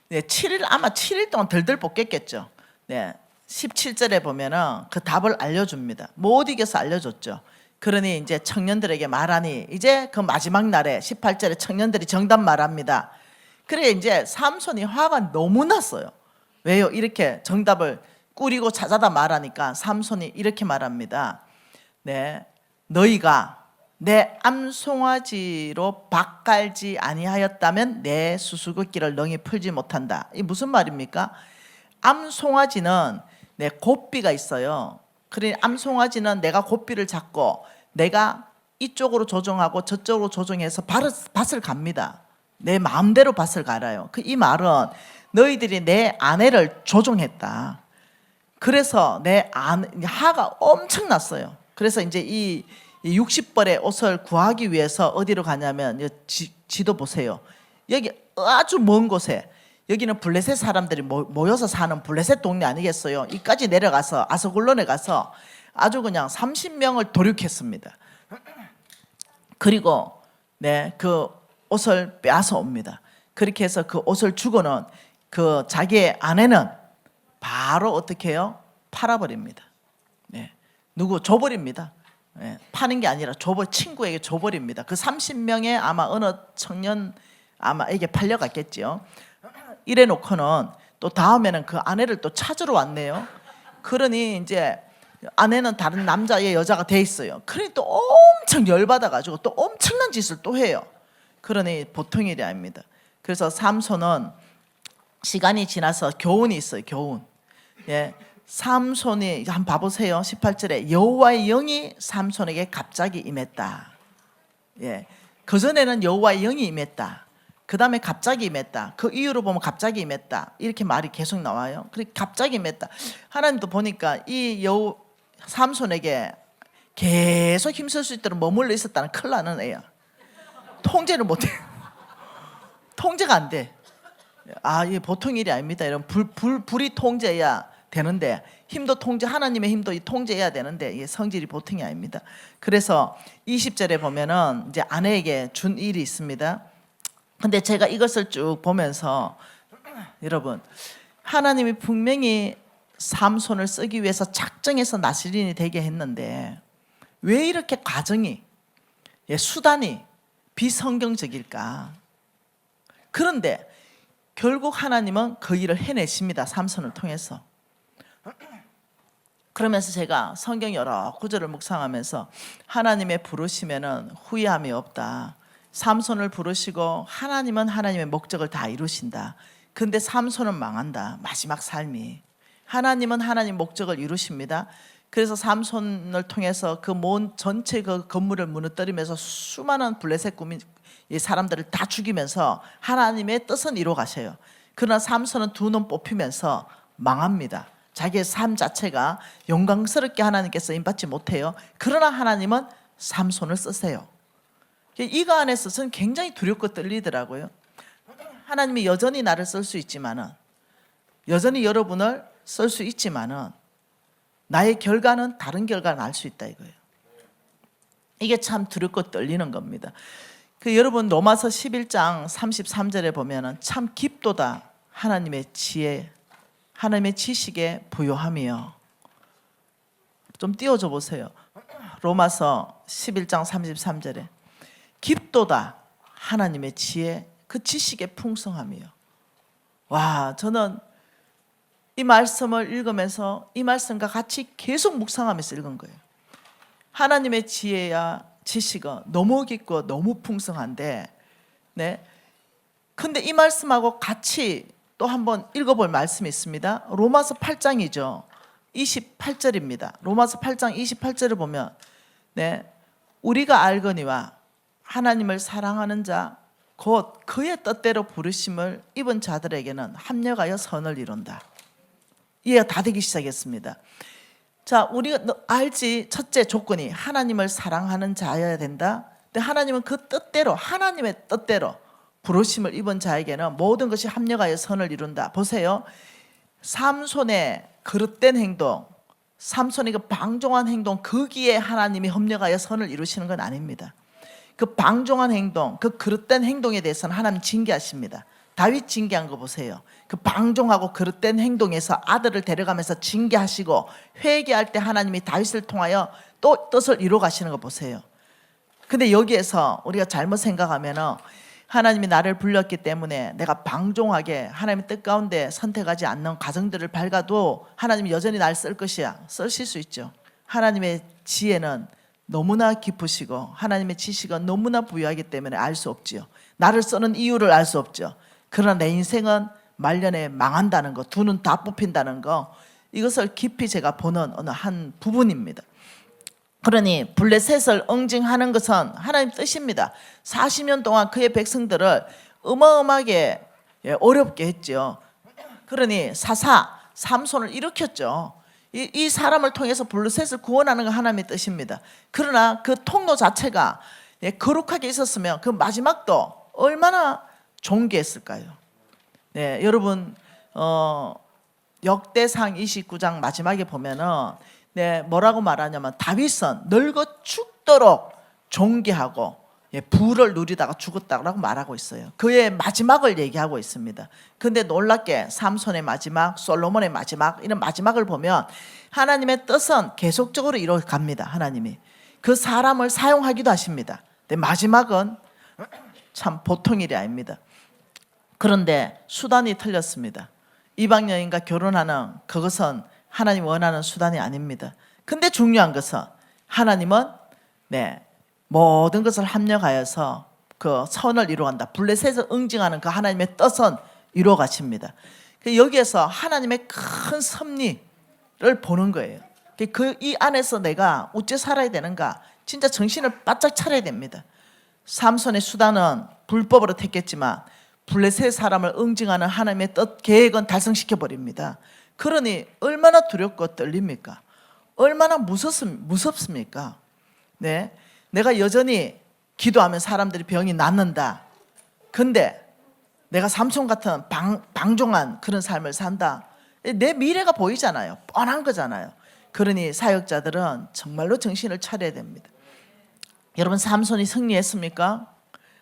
네, 7일 아마 7일 동안 덜덜 볶겠겠죠. 네, 17절에 보면은 그 답을 알려줍니다. 못 이겨서 알려줬죠. 그러니 이제 청년들에게 말하니 이제 그 마지막 날에 18절에 청년들이 정답 말합니다. 그래 이제 삼손이 화가 너무 났어요. 왜요? 이렇게 정답을 꾸리고 찾아다 말하니까 삼손이 이렇게 말합니다. 네, 너희가 내 암송아지로 박 깔지 아니하였다면 내 수수께끼를 능히 풀지 못한다. 이 무슨 말입니까? 암송아지는 내 고삐가 있어요. 그래 암송아지는 내가 고삐를 잡고 내가 이쪽으로 조정하고 저쪽으로 조정해서 밭을 갑니다. 내 마음대로 밭을 갈아요. 이 말은 너희들이 내 아내를 조종했다. 그래서 내 화가 엄청 났어요. 그래서 이제 이 60벌의 옷을 구하기 위해서 어디로 가냐면 지도 보세요. 여기 아주 먼 곳에 여기는 블레셋 사람들이 모여서 사는 블레셋 동네 아니겠어요? 이까지 내려가서 아스글론에 가서 아주 그냥 30명을 도륙했습니다. 그리고 네, 그 옷을 빼앗아 옵니다. 그렇게 해서 그 옷을 주고는 그 자기의 아내는 바로 어떻게 해요? 팔아버립니다. 네, 누구 줘버립니다. 네, 파는 게 아니라 친구에게 줘버립니다. 그 30명의 아마 어느 청년 아마에게 팔려갔겠죠. 이래 놓고는 또 다음에는 그 아내를 또 찾으러 왔네요. 그러니 이제 아내는 다른 남자의 여자가 돼 있어요. 그러니 또 엄청 열받아가지고 또 엄청난 짓을 또 해요. 그러니 보통 일이 아닙니다. 그래서 삼손은 시간이 지나서 교훈이 있어요. 교훈. 예, 삼손이 한번 봐보세요. 18절에 여호와의 영이 삼손에게 갑자기 임했다. 예, 그 전에는 여호와의 영이 임했다. 그 다음에 갑자기 임했다. 그 이유로 보면 갑자기 임했다. 이렇게 말이 계속 나와요. 그래 갑자기 임했다. 하나님도 보니까 이 삼손에게 계속 힘쓸 수 있도록 머물러 있었다는 큰일 나는 애야. 통제를 못해. 통제가 안 돼. 아, 이게 보통 일이 아닙니다. 이런 불이 통제해야 되는데 힘도 통제, 하나님의 힘도 통제해야 되는데 이게 성질이 보통이 아닙니다. 그래서 20절에 보면은 이제 아내에게 준 일이 있습니다. 근데 제가 이것을 쭉 보면서 여러분 하나님이 분명히 삼손을 쓰기 위해서 작정해서 나시린이 되게 했는데 왜 이렇게 과정이 수단이 비성경적일까? 그런데 결국 하나님은 그 일을 해내십니다. 삼손을 통해서. 그러면서 제가 성경 여러 구절을 묵상하면서 하나님의 부르심에는 후회함이 없다. 삼손을 부르시고 하나님은 하나님의 목적을 다 이루신다. 근데 삼손은 망한다. 마지막 삶이. 하나님은 하나님 목적을 이루십니다. 그래서 삼손을 통해서 그 몬 전체 그 건물을 무너뜨리면서 수많은 블레셋 구민 이 사람들을 다 죽이면서 하나님의 뜻은 이루어 가셔요. 그러나 삼손은 두 눈 뽑히면서 망합니다. 자기의 삶 자체가 영광스럽게 하나님께 쓰임받지 못해요. 그러나 하나님은 삼손을 쓰세요. 이가 안에 있어서는 굉장히 두렵고 떨리더라고요. 하나님이 여전히 나를 쓸 수 있지만은, 여전히 여러분을 쓸 수 있지만은 나의 결과는 다른 결과가 날 수 있다 이거예요. 이게 참 두렵고 떨리는 겁니다. 여러분 로마서 11장 33절에 보면은 참 깊도다 하나님의 지혜, 하나님의 지식에 부요함이요. 좀 띄워줘 보세요. 로마서 11장 33절에 깊도다 하나님의 지혜, 그 지식의 풍성함이요. 와, 저는 이 말씀을 읽으면서 이 말씀과 같이 계속 묵상하면서 읽은 거예요. 하나님의 지혜야 지식은 너무 깊고 너무 풍성한데, 네. 근데 이 말씀하고 같이 또 한번 읽어볼 말씀이 있습니다. 로마서 8장이죠. 28절입니다. 로마서 8장 28절을 보면, 네. 우리가 알거니와 하나님을 사랑하는 자 곧 그의 뜻대로 부르심을 입은 자들에게는 합력하여 선을 이룬다. 이해가 다 되기 시작했습니다. 자, 우리가 알지. 첫째 조건이 하나님을 사랑하는 자여야 된다. 근데 하나님은 그 뜻대로, 하나님의 뜻대로 부르심을 입은 자에게는 모든 것이 합력하여 선을 이룬다. 보세요. 삼손의 그릇된 행동, 삼손의 그 방종한 행동, 거기에 하나님이 협력하여 선을 이루시는 건 아닙니다. 그 방종한 행동, 그 그릇된 행동에 대해서는 하나님 징계하십니다. 다윗 징계한 거 보세요. 그 방종하고 그릇된 행동에서 아들을 데려가면서 징계하시고 회개할 때 하나님이 다윗을 통하여 또 뜻을 이루어 가시는 거 보세요. 근데 여기에서 우리가 잘못 생각하면 하나님이 나를 불렀기 때문에 내가 방종하게 하나님의 뜻 가운데 선택하지 않는 가정들을 밝아도 하나님이 여전히 날 쓸 것이야. 쓰실 수 있죠. 하나님의 지혜는 너무나 깊으시고 하나님의 지식은 너무나 부유하기 때문에 알 수 없지요. 나를 쓰는 이유를 알 수 없죠. 그러나 내 인생은 말년에 망한다는 거, 두 눈 다 뽑힌다는 거, 이것을 깊이 제가 보는 어느 한 부분입니다. 그러니 블레셋을 응징하는 것은 하나님 뜻입니다. 40년 동안 그의 백성들을 어마어마하게 어렵게 했죠. 그러니 삼손을 일으켰죠. 이 사람을 통해서 블레셋을 구원하는 건 하나님의 뜻입니다. 그러나 그 통로 자체가 거룩하게 있었으면 그 마지막도 얼마나 존귀했을까요? 네, 여러분 역대상 29장 마지막에 보면은 뭐라고 말하냐면 다윗은 늙어 죽도록 존귀하고 부를 누리다가 죽었다고 말하고 있어요. 그의 마지막을 얘기하고 있습니다. 그런데 놀랍게 삼손의 마지막, 솔로몬의 마지막, 이런 마지막을 보면 하나님의 뜻은 계속적으로 이루어갑니다. 하나님이 그 사람을 사용하기도 하십니다. 근데 마지막은 참 보통 일이 아닙니다. 그런데 수단이 틀렸습니다. 이방 여인과 결혼하는 그것은 하나님 원하는 수단이 아닙니다. 근데 중요한 것은 하나님은 모든 것을 합력하여서 그 선을 이루어간다. 블레셋을 응징하는 그 하나님의 뜻은 이루어 가십니다. 여기에서 하나님의 큰 섭리를 보는 거예요. 이 안에서 내가 어째 살아야 되는가? 진짜 정신을 바짝 차려야 됩니다. 삼손의 수단은 불법으로 택했지만 블레셋 사람을 응징하는 하나님의 뜻 계획은 달성시켜 버립니다. 그러니 얼마나 두렵고 떨립니까? 얼마나 무섭습니까? 네. 내가 여전히 기도하면 사람들이 병이 낫는다. 근데 내가 삼손 같은 방종한 그런 삶을 산다. 내 미래가 보이잖아요. 뻔한 거잖아요. 그러니 사역자들은 정말로 정신을 차려야 됩니다. 여러분, 삼손이 승리했습니까?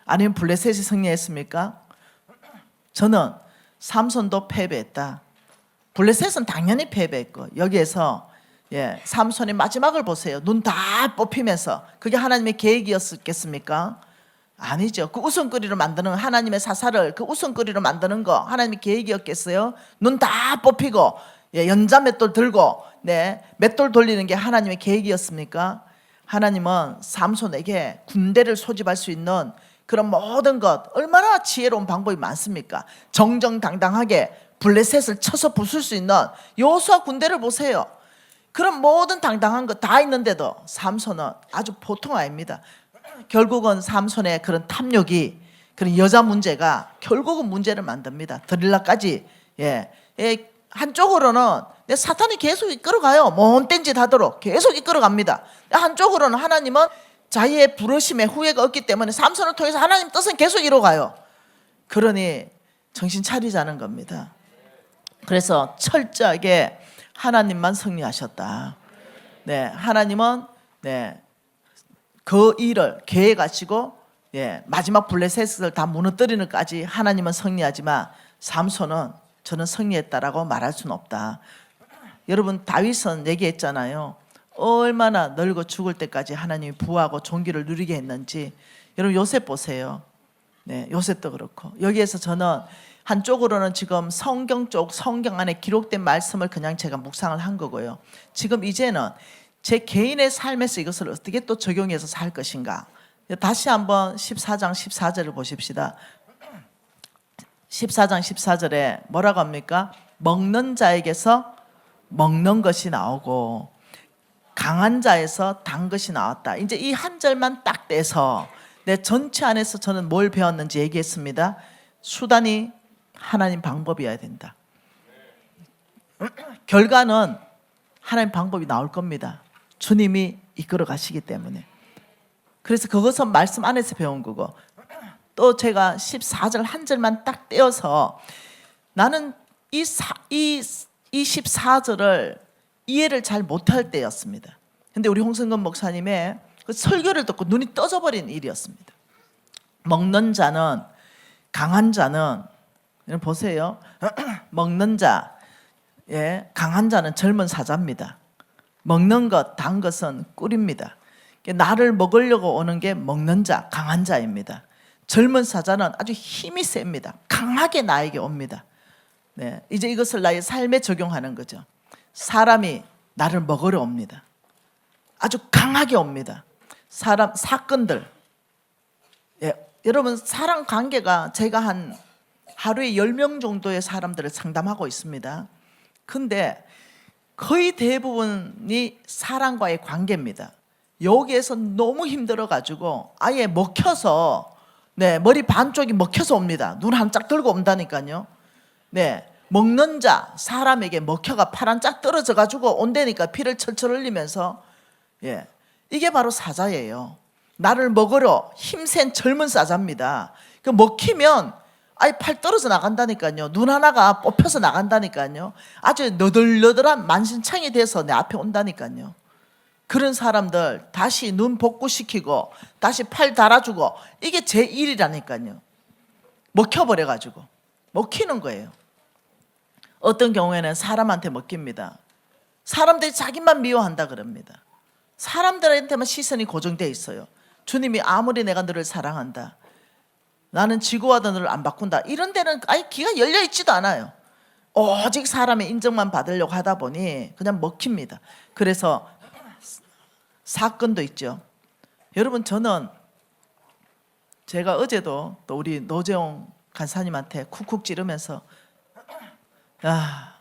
아니면 블레셋이 승리했습니까? 저는 삼손도 패배했다. 블레셋은 당연히 패배했고, 여기에서 삼손의 마지막을 보세요. 눈 다 뽑히면서 그게 하나님의 계획이었겠습니까? 아니죠. 그 웃음거리로 만드는 하나님의 사사를 그 웃음거리로 만드는 거 하나님의 계획이었겠어요? 눈 다 뽑히고 연자 맷돌 들고 맷돌 돌리는 게 하나님의 계획이었습니까? 하나님은 삼손에게 군대를 소집할 수 있는 그런 모든 것 얼마나 지혜로운 방법이 많습니까? 정정당당하게 블레셋을 쳐서 부술 수 있는 여호수아 군대를 보세요. 그런 모든 당당한 거 다 있는데도 삼손은 아주 보통 아닙니다. 결국은 삼손의 그런 탐욕이, 그런 여자 문제가 결국은 문제를 만듭니다. 드릴라까지. 한쪽으로는 내 사탄이 계속 이끌어가요. 못된 짓 하도록 계속 이끌어갑니다. 한쪽으로는 하나님은 자기의 부르심에 후회가 없기 때문에 삼손을 통해서 하나님 뜻은 계속 이뤄가요. 그러니 정신 차리자는 겁니다. 그래서 철저하게 하나님만 승리하셨다. 하나님은 그 일을 계획하시고 마지막 블레셋을 다 무너뜨리는까지 하나님은 승리하지만 삼손은 저는 승리했다라고 말할 수는 없다. 여러분 다윗은 얘기했잖아요. 얼마나 늙어 죽을 때까지 하나님이 부하고 존귀를 누리게 했는지. 여러분 요셉 보세요. 요셉도 그렇고. 여기에서 저는 한쪽으로는 지금 성경 안에 기록된 말씀을 그냥 제가 묵상을 한 거고요. 지금 이제는 제 개인의 삶에서 이것을 어떻게 또 적용해서 살 것인가. 다시 한번 14장 14절을 보십시다. 14장 14절에 뭐라고 합니까? 먹는 자에게서 먹는 것이 나오고 강한 자에서 단 것이 나왔다. 이제 이 한 절만 딱 떼서 내 전체 안에서 저는 뭘 배웠는지 얘기했습니다. 수단이 하나님 방법이어야 된다. 결과는 하나님 방법이 나올 겁니다. 주님이 이끌어 가시기 때문에. 그래서 그것은 말씀 안에서 배운 거고, 또 제가 14절 한 절만 딱 떼어서 나는 이 14절을 이해를 잘 못할 때였습니다. 근데 우리 홍성근 목사님의 그 설교를 듣고 눈이 떠져버린 일이었습니다. 먹는 자는, 강한 자는, 보세요. 먹는 자, 강한 자는 젊은 사자입니다. 먹는 것, 단 것은 꿀입니다. 나를 먹으려고 오는 게 먹는 자, 강한 자입니다. 젊은 사자는 아주 힘이 셉니다. 강하게 나에게 옵니다. 이제 이것을 나의 삶에 적용하는 거죠. 사람이 나를 먹으러 옵니다. 아주 강하게 옵니다. 사건들. 여러분 사람 관계가 제가 한 하루에 10명 정도의 사람들을 상담하고 있습니다. 근데 거의 대부분이 사람과의 관계입니다. 여기에서 너무 힘들어가지고 아예 먹혀서 머리 반쪽이 먹혀서 옵니다. 눈 한짝 들고 온다니까요. 먹는 자, 사람에게 먹혀가 팔 한 짝 떨어져가지고 온다니까 피를 철철 흘리면서. 이게 바로 사자예요. 나를 먹으러 힘센 젊은 사자입니다. 그 먹히면 아예 팔 떨어져 나간다니까요. 눈 하나가 뽑혀서 나간다니까요. 아주 너덜너덜한 만신창이 돼서 내 앞에 온다니까요. 그런 사람들 다시 눈 복구시키고 다시 팔 달아주고, 이게 제 일이라니까요. 먹혀버려가지고 먹히는 거예요. 어떤 경우에는 사람한테 먹힙니다. 사람들이 자기만 미워한다 그럽니다. 사람들한테만 시선이 고정되어 있어요. 주님이 아무리 내가 너를 사랑한다, 나는 지구와도 너를 안 바꾼다, 이런 데는 아예 귀가 열려있지도 않아요. 오직 사람의 인정만 받으려고 하다 보니 그냥 먹힙니다. 그래서 사건도 있죠. 여러분 저는 제가 어제도 또 우리 노재홍 간사님한테 쿡쿡 찌르면서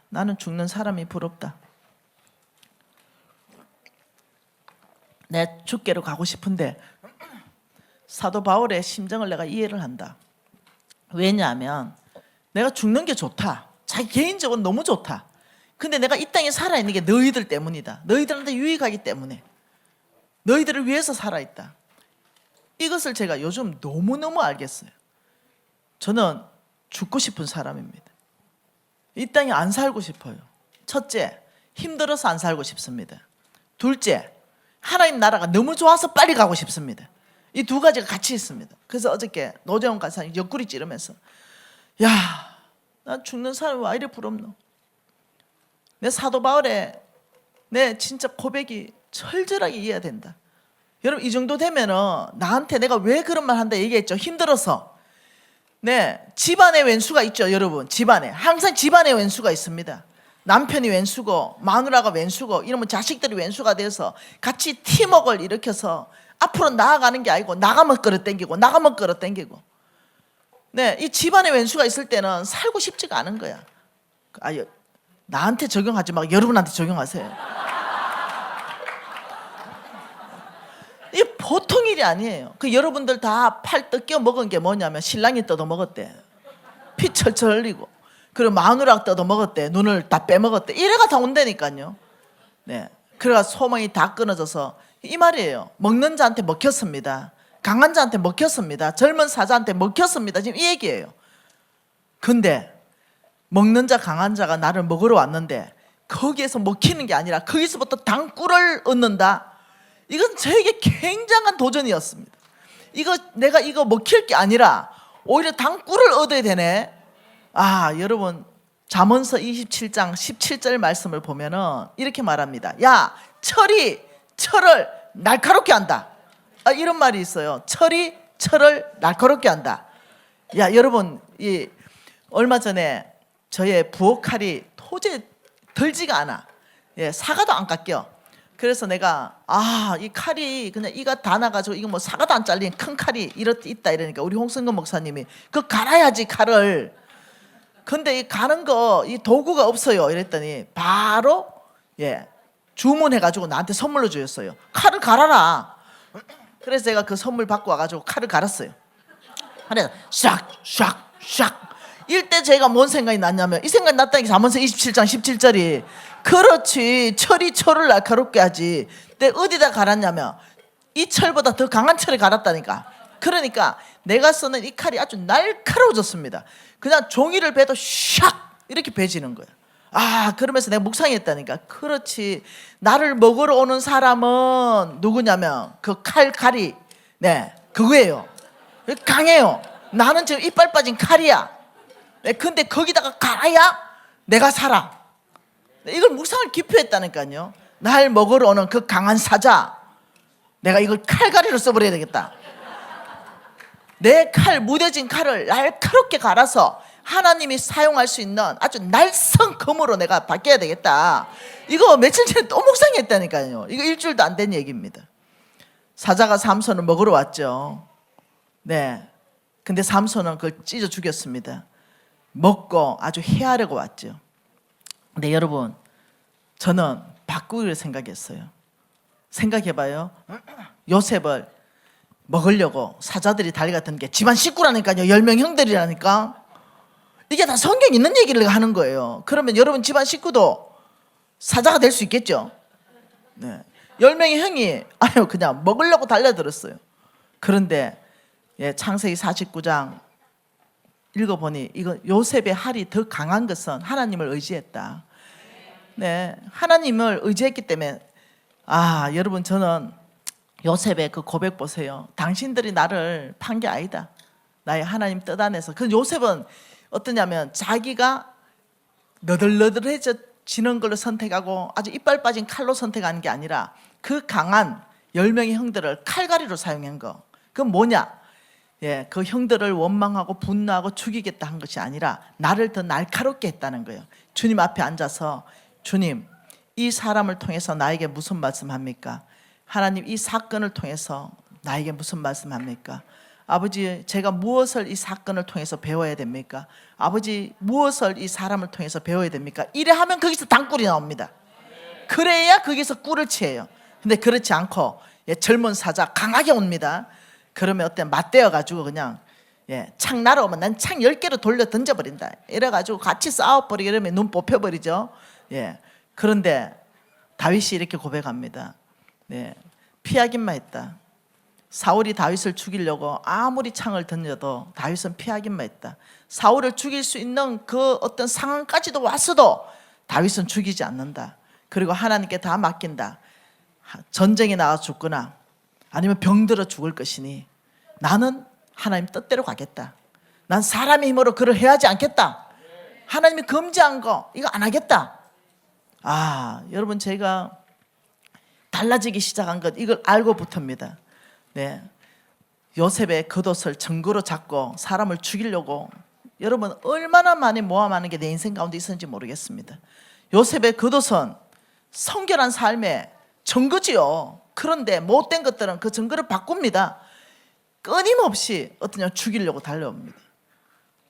나는 죽는 사람이 부럽다. 내 죽게로 가고 싶은데 사도 바울의 심정을 내가 이해를 한다. 왜냐하면 내가 죽는 게 좋다. 자기 개인적으로 너무 좋다. 근데 내가 이 땅에 살아있는 게 너희들 때문이다. 너희들한테 유익하기 때문에. 너희들을 위해서 살아있다. 이것을 제가 요즘 너무너무 알겠어요. 저는 죽고 싶은 사람입니다. 이 땅에 안 살고 싶어요. 첫째, 힘들어서 안 살고 싶습니다. 둘째, 하나님 나라가 너무 좋아서 빨리 가고 싶습니다. 이 두 가지가 같이 있습니다. 그래서 어저께 노재훈 간사님 옆구리 찌르면서 나 죽는 사람이 왜 이래 부럽노? 내 사도 바울의 내 진짜 고백이 철저하게 이해가 된다. 여러분 이 정도 되면은 나한테 내가 왜 그런 말 한다 얘기했죠. 힘들어서. 집안에 왼수가 있죠. 여러분 집안에 항상 집안에 왼수가 있습니다. 남편이 왼수고 마누라가 왼수고 이러면 자식들이 왼수가 돼서 같이 팀워크를 일으켜서 앞으로 나아가는 게 아니고 나가면 끌어당기고 나가면 끌어당기고. 네, 이 집안에 왼수가 있을 때는 살고 싶지가 않은 거야. 나한테 적용하지 말고 여러분한테 적용하세요. 이 보통 일이 아니에요. 그 여러분들 다 팔 뜯겨 먹은 게 뭐냐면 신랑이 뜯어 먹었대. 피 철철 흘리고. 그리고 마누라가 뜯어 먹었대. 눈을 다 빼먹었대. 이래가 다 온다니까요. 네, 그래가 소망이 다 끊어져서 이 말이에요. 먹는 자한테 먹혔습니다. 강한 자한테 먹혔습니다. 젊은 사자한테 먹혔습니다. 지금 이 얘기예요. 근데 먹는 자 강한 자가 나를 먹으러 왔는데 거기에서 먹히는 게 아니라 거기서부터 당꿀을 얻는다. 이건 저에게 굉장한 도전이었습니다. 내가 이거 먹힐 게 아니라 오히려 당꿀을 얻어야 되네. 여러분 잠언서 27장 17절 말씀을 보면은 이렇게 말합니다. 야, 철이 철을 날카롭게 한다. 이런 말이 있어요. 철이 철을 날카롭게 한다. 야, 여러분, 얼마 전에 저의 부엌칼이 도저히 덜지가 않아. 사과도 안 깎여. 그래서 내가 이 칼이 그냥 이가 다 나가지고 이거 뭐 사과도 안 잘린 큰 칼이 있다 이러니까 우리 홍성근 목사님이 그거 갈아야지 칼을. 근데 이 가는 거 이 도구가 없어요. 이랬더니 바로 주문해가지고 나한테 선물로 주셨어요. 칼을 갈아라. 그래서 제가 그 선물 받고 와가지고 칼을 갈았어요. 그래서 샥 이때 제가 뭔 생각이 났냐면 이 생각이 났다니까 잠언서 27장 17절이 그렇지 철이 철을 날카롭게 하지. 근데 어디다 갈았냐면 이 철보다 더 강한 철을 갈았다니까. 그러니까 내가 쓰는 이 칼이 아주 날카로워졌습니다. 그냥 종이를 베도 샥 이렇게 베지는 거야. 그러면서 내가 묵상했다니까. 그렇지, 나를 먹으러 오는 사람은 누구냐면 그 칼이 그거예요. 강해요. 나는 지금 이빨 빠진 칼이야. 근데 거기다가 갈아야 내가 살아. 이걸 묵상을 깊이 했다니까요. 날 먹으러 오는 그 강한 사자, 내가 이걸 칼갈이로 써버려야 되겠다. 내 칼, 무뎌진 칼을 날카롭게 갈아서 하나님이 사용할 수 있는 아주 날선 검으로 내가 바뀌어야 되겠다. 이거 며칠 전에 또 묵상했다니까요. 이거 일주일도 안 된 얘기입니다. 사자가 삼손을 먹으러 왔죠. 네, 근데 삼손은 그걸 찢어 죽였습니다. 먹고 아주 해하려고 왔죠. 근데 여러분, 저는 바꾸기를 생각했어요. 생각해봐요. 요셉을 먹으려고 사자들이 달려갔던 게 집안 식구라니까요. 10명 형들이라니까. 이게 다 성경에 있는 얘기를 하는 거예요. 그러면 여러분 집안 식구도 사자가 될 수 있겠죠. 네. 10명의 형이 그냥 먹으려고 달려들었어요. 그런데 창세기 49장 읽어보니 이거 요셉의 할이 더 강한 것은 하나님을 의지했다. 네, 하나님을 의지했기 때문에 여러분 저는 요셉의 그 고백 보세요. 당신들이 나를 판 게 아니다. 나의 하나님 뜻 안에서. 그 요셉은 어떠냐면 자기가 너덜너덜해지는 걸로 선택하고 아주 이빨 빠진 칼로 선택하는 게 아니라 그 강한 10명의 형들을 칼갈이로 사용한 거. 그건 뭐냐? 그 형들을 원망하고 분노하고 죽이겠다 한 것이 아니라 나를 더 날카롭게 했다는 거예요. 주님 앞에 앉아서 주님, 이 사람을 통해서 나에게 무슨 말씀합니까? 하나님, 이 사건을 통해서 나에게 무슨 말씀합니까? 아버지, 제가 무엇을 이 사건을 통해서 배워야 됩니까? 아버지, 무엇을 이 사람을 통해서 배워야 됩니까? 이래 하면 거기서 당꿀이 나옵니다. 그래야 거기서 꿀을 취해요. 근데 그렇지 않고 젊은 사자 강하게 옵니다. 그러면 어때? 맞대어가지고 그냥 창 날아오면 난 창 10개로 돌려 던져버린다. 이래가지고 같이 싸워버리고 이러면 눈 뽑혀버리죠. 그런데 다윗이 이렇게 고백합니다. 피하기만 했다. 사울이 다윗을 죽이려고 아무리 창을 던져도 다윗은 피하기만 했다. 사울을 죽일 수 있는 그 어떤 상황까지도 왔어도 다윗은 죽이지 않는다. 그리고 하나님께 다 맡긴다. 전쟁에 나가 죽거나 아니면 병들어 죽을 것이니 나는 하나님 뜻대로 가겠다. 난 사람의 힘으로 그를 해하지 않겠다. 하나님이 금지한 거 이거 안 하겠다. 여러분 제가 달라지기 시작한 것 이걸 알고부터입니다. 요셉의 겉옷을 증거로 잡고 사람을 죽이려고 여러분 얼마나 많이 모함하는 게 내 인생 가운데 있었는지 모르겠습니다. 요셉의 겉옷은 성결한 삶의 증거지요. 그런데 못된 것들은 그 증거를 바꿉니다. 끊임없이 어떠냐 죽이려고 달려옵니다.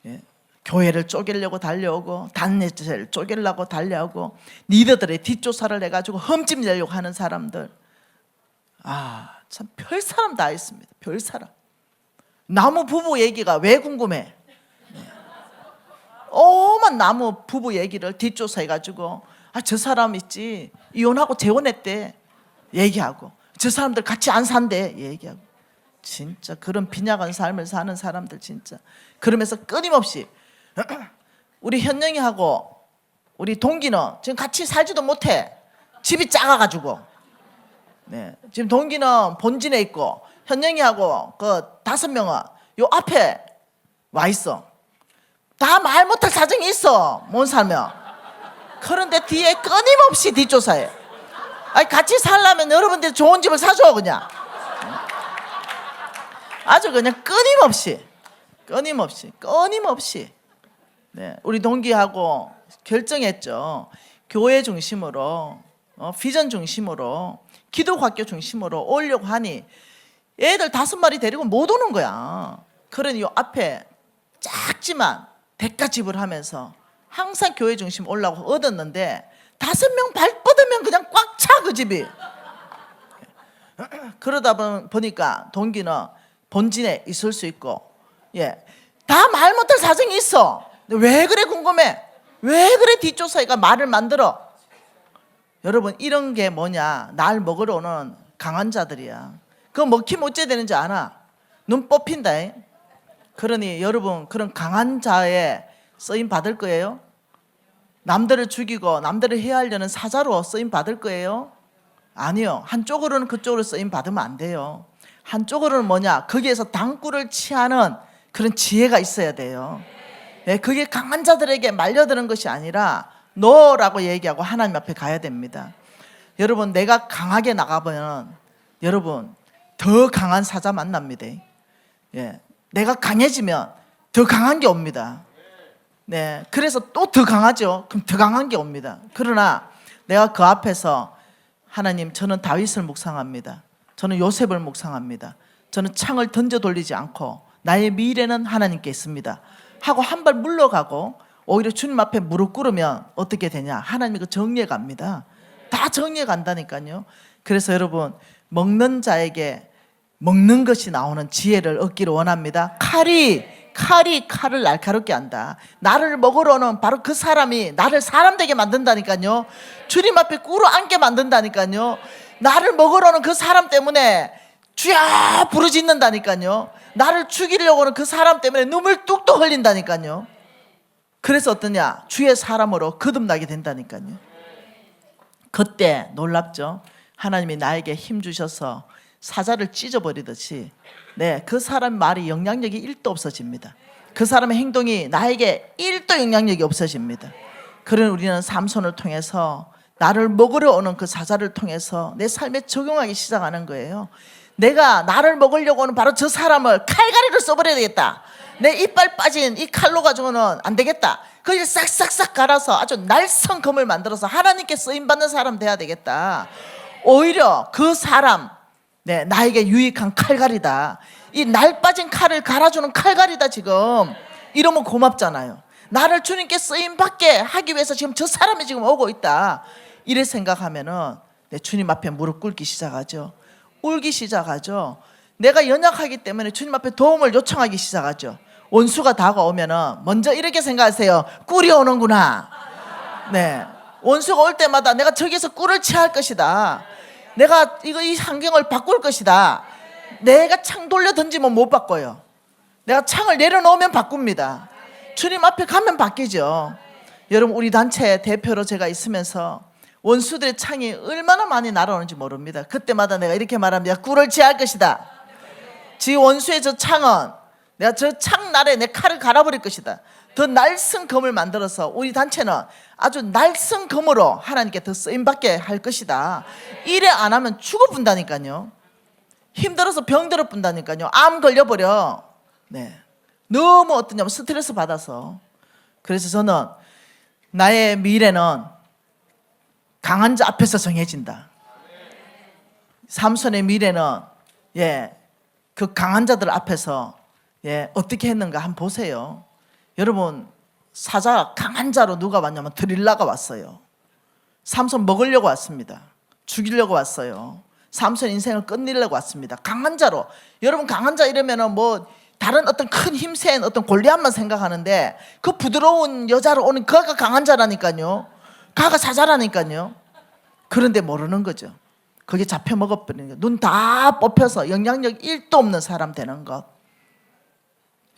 예. 교회를 쪼개려고 달려오고 단내체를 쪼개려고 달려오고 리더들의 뒷조사를 해가지고 흠집 내려고 하는 사람들. 아, 참 별 사람 다 있습니다. 별 사람. 나무 부부 얘기가 왜 궁금해? 오만 나무 부부 얘기를 뒷조사해가지고 저 사람 있지 이혼하고 재혼했대 얘기하고 저 사람들 같이 안 산대 얘기하고 진짜 그런 빈약한 삶을 사는 사람들 진짜 그러면서 끊임없이 우리 현영이하고 우리 동기는 지금 같이 살지도 못해 집이 작아가지고 네, 지금 동기는 본진에 있고 현영이하고 그 5명은 요 앞에 와 있어. 다 말 못할 사정이 있어 못 살면. 그런데 뒤에 끊임없이 뒷조사해. 아니 같이 살려면 여러분들 좋은 집을 사줘 그냥. 아주 그냥 끊임없이 네, 우리 동기하고 결정했죠. 교회 중심으로 비전 중심으로 기독학교 중심으로 오려고 하니 애들 5마리 데리고 못 오는 거야. 그러니 요 앞에 작지만 대가 지불하면서 항상 교회 중심 오려고 얻었는데 5명 발 뻗으면 그냥 꽉 차 그 집이. 그러다 보니까 동기는 본진에 있을 수 있고 다 말 못할 사정이 있어. 왜 그래 궁금해. 왜 그래 뒷조사가 말을 만들어. 여러분 이런 게 뭐냐. 날 먹으러 오는 강한 자들이야. 그거 먹히면 어째 되는지 아나? 눈 뽑힌다. 그러니 여러분 그런 강한 자에 쓰임 받을 거예요? 남들을 죽이고 남들을 해하려는 사자로 쓰임 받을 거예요? 아니요. 한쪽으로는 그쪽으로 쓰임 받으면 안 돼요. 한쪽으로는 뭐냐? 거기에서 당구를 취하는 그런 지혜가 있어야 돼요. 그게 강한 자들에게 말려드는 것이 아니라 너라고 얘기하고 하나님 앞에 가야 됩니다. 여러분 내가 강하게 나가보면 여러분 더 강한 사자 만납니다. 내가 강해지면 더 강한 게 옵니다. 네, 그래서 또 더 강하죠. 그럼 더 강한 게 옵니다. 그러나 내가 그 앞에서 하나님 저는 다윗을 묵상합니다. 저는 요셉을 묵상합니다. 저는 창을 던져 돌리지 않고 나의 미래는 하나님께 있습니다 하고 한 발 물러가고 오히려 주님 앞에 무릎 꿇으면 어떻게 되냐. 하나님이 그 정리해 갑니다. 다 정리해 간다니까요. 그래서 여러분 먹는 자에게 먹는 것이 나오는 지혜를 얻기를 원합니다. 칼을 날카롭게 한다. 나를 먹으러 오는 바로 그 사람이 나를 사람 되게 만든다니까요. 주님 앞에 꿇어 앉게 만든다니까요. 나를 먹으러 오는 그 사람 때문에 주야 부르짖는다니까요. 나를 죽이려고 하는 그 사람 때문에 눈물 뚝뚝 흘린다니까요. 그래서 어떠냐? 주의 사람으로 거듭나게 된다니까요. 그때 놀랍죠? 하나님이 나에게 힘 주셔서 사자를 찢어버리듯이 그 사람 말이 영향력이 1도 없어집니다. 그 사람의 행동이 나에게 1도 영향력이 없어집니다. 그런 우리는 삼손을 통해서 나를 먹으러 오는 그 사자를 통해서 내 삶에 적용하기 시작하는 거예요. 내가 나를 먹으려고 하는 바로 저 사람을 칼갈이를 써버려야 되겠다. 내 이빨 빠진 이 칼로 가지고는 안 되겠다. 그걸 싹싹싹 갈아서 아주 날선 검을 만들어서 하나님께 쓰임받는 사람 돼야 되겠다. 오히려 그 사람 나에게 유익한 칼갈이다. 이 날 빠진 칼을 갈아주는 칼갈이다 지금. 이러면 고맙잖아요. 나를 주님께 쓰임받게 하기 위해서 지금 저 사람이 지금 오고 있다. 이래 생각하면은 주님 앞에 무릎 꿇기 시작하죠. 울기 시작하죠. 내가 연약하기 때문에 주님 앞에 도움을 요청하기 시작하죠. 원수가 다가오면은 먼저 이렇게 생각하세요. 꿀이 오는구나. 원수가 올 때마다 내가 저기서 꿀을 취할 것이다. 내가 이 환경을 바꿀 것이다. 내가 창 돌려 던지면 못 바꿔요. 내가 창을 내려놓으면 바꿉니다. 주님 앞에 가면 바뀌죠. 여러분 우리 단체 대표로 제가 있으면서 원수들의 창이 얼마나 많이 날아오는지 모릅니다. 그때마다 내가 이렇게 말합니다. 꿀을 취할 것이다. 지 원수의 저 창은 내가 저 창날에 내 칼을 갈아버릴 것이다. 더 날선 검을 만들어서 우리 단체는 아주 날선 검으로 하나님께 더 쓰임받게 할 것이다. 이래 안 하면 죽어본다니까요. 힘들어서 병들어 본다니까요. 암 걸려버려. 너무 어떠냐면 스트레스 받아서. 그래서 저는 나의 미래는 강한 자 앞에서 정해진다. 삼손의 미래는 그 강한 자들 앞에서 어떻게 했는가 한번 보세요. 여러분, 사자 강한 자로 누가 왔냐면 드릴라가 왔어요. 삼손 먹으려고 왔습니다. 죽이려고 왔어요. 삼손 인생을 끝내려고 왔습니다. 강한 자로. 여러분, 강한 자 이러면은 뭐 다른 어떤 큰 힘센 어떤 골리앗만 생각하는데 그 부드러운 여자로 오는 그가 강한 자라니까요. 그가 사자라니까요. 그런데 모르는 거죠. 거기에 잡혀 먹어버리는 거예요. 눈 다 뽑혀서 영향력 1도 없는 사람 되는 것.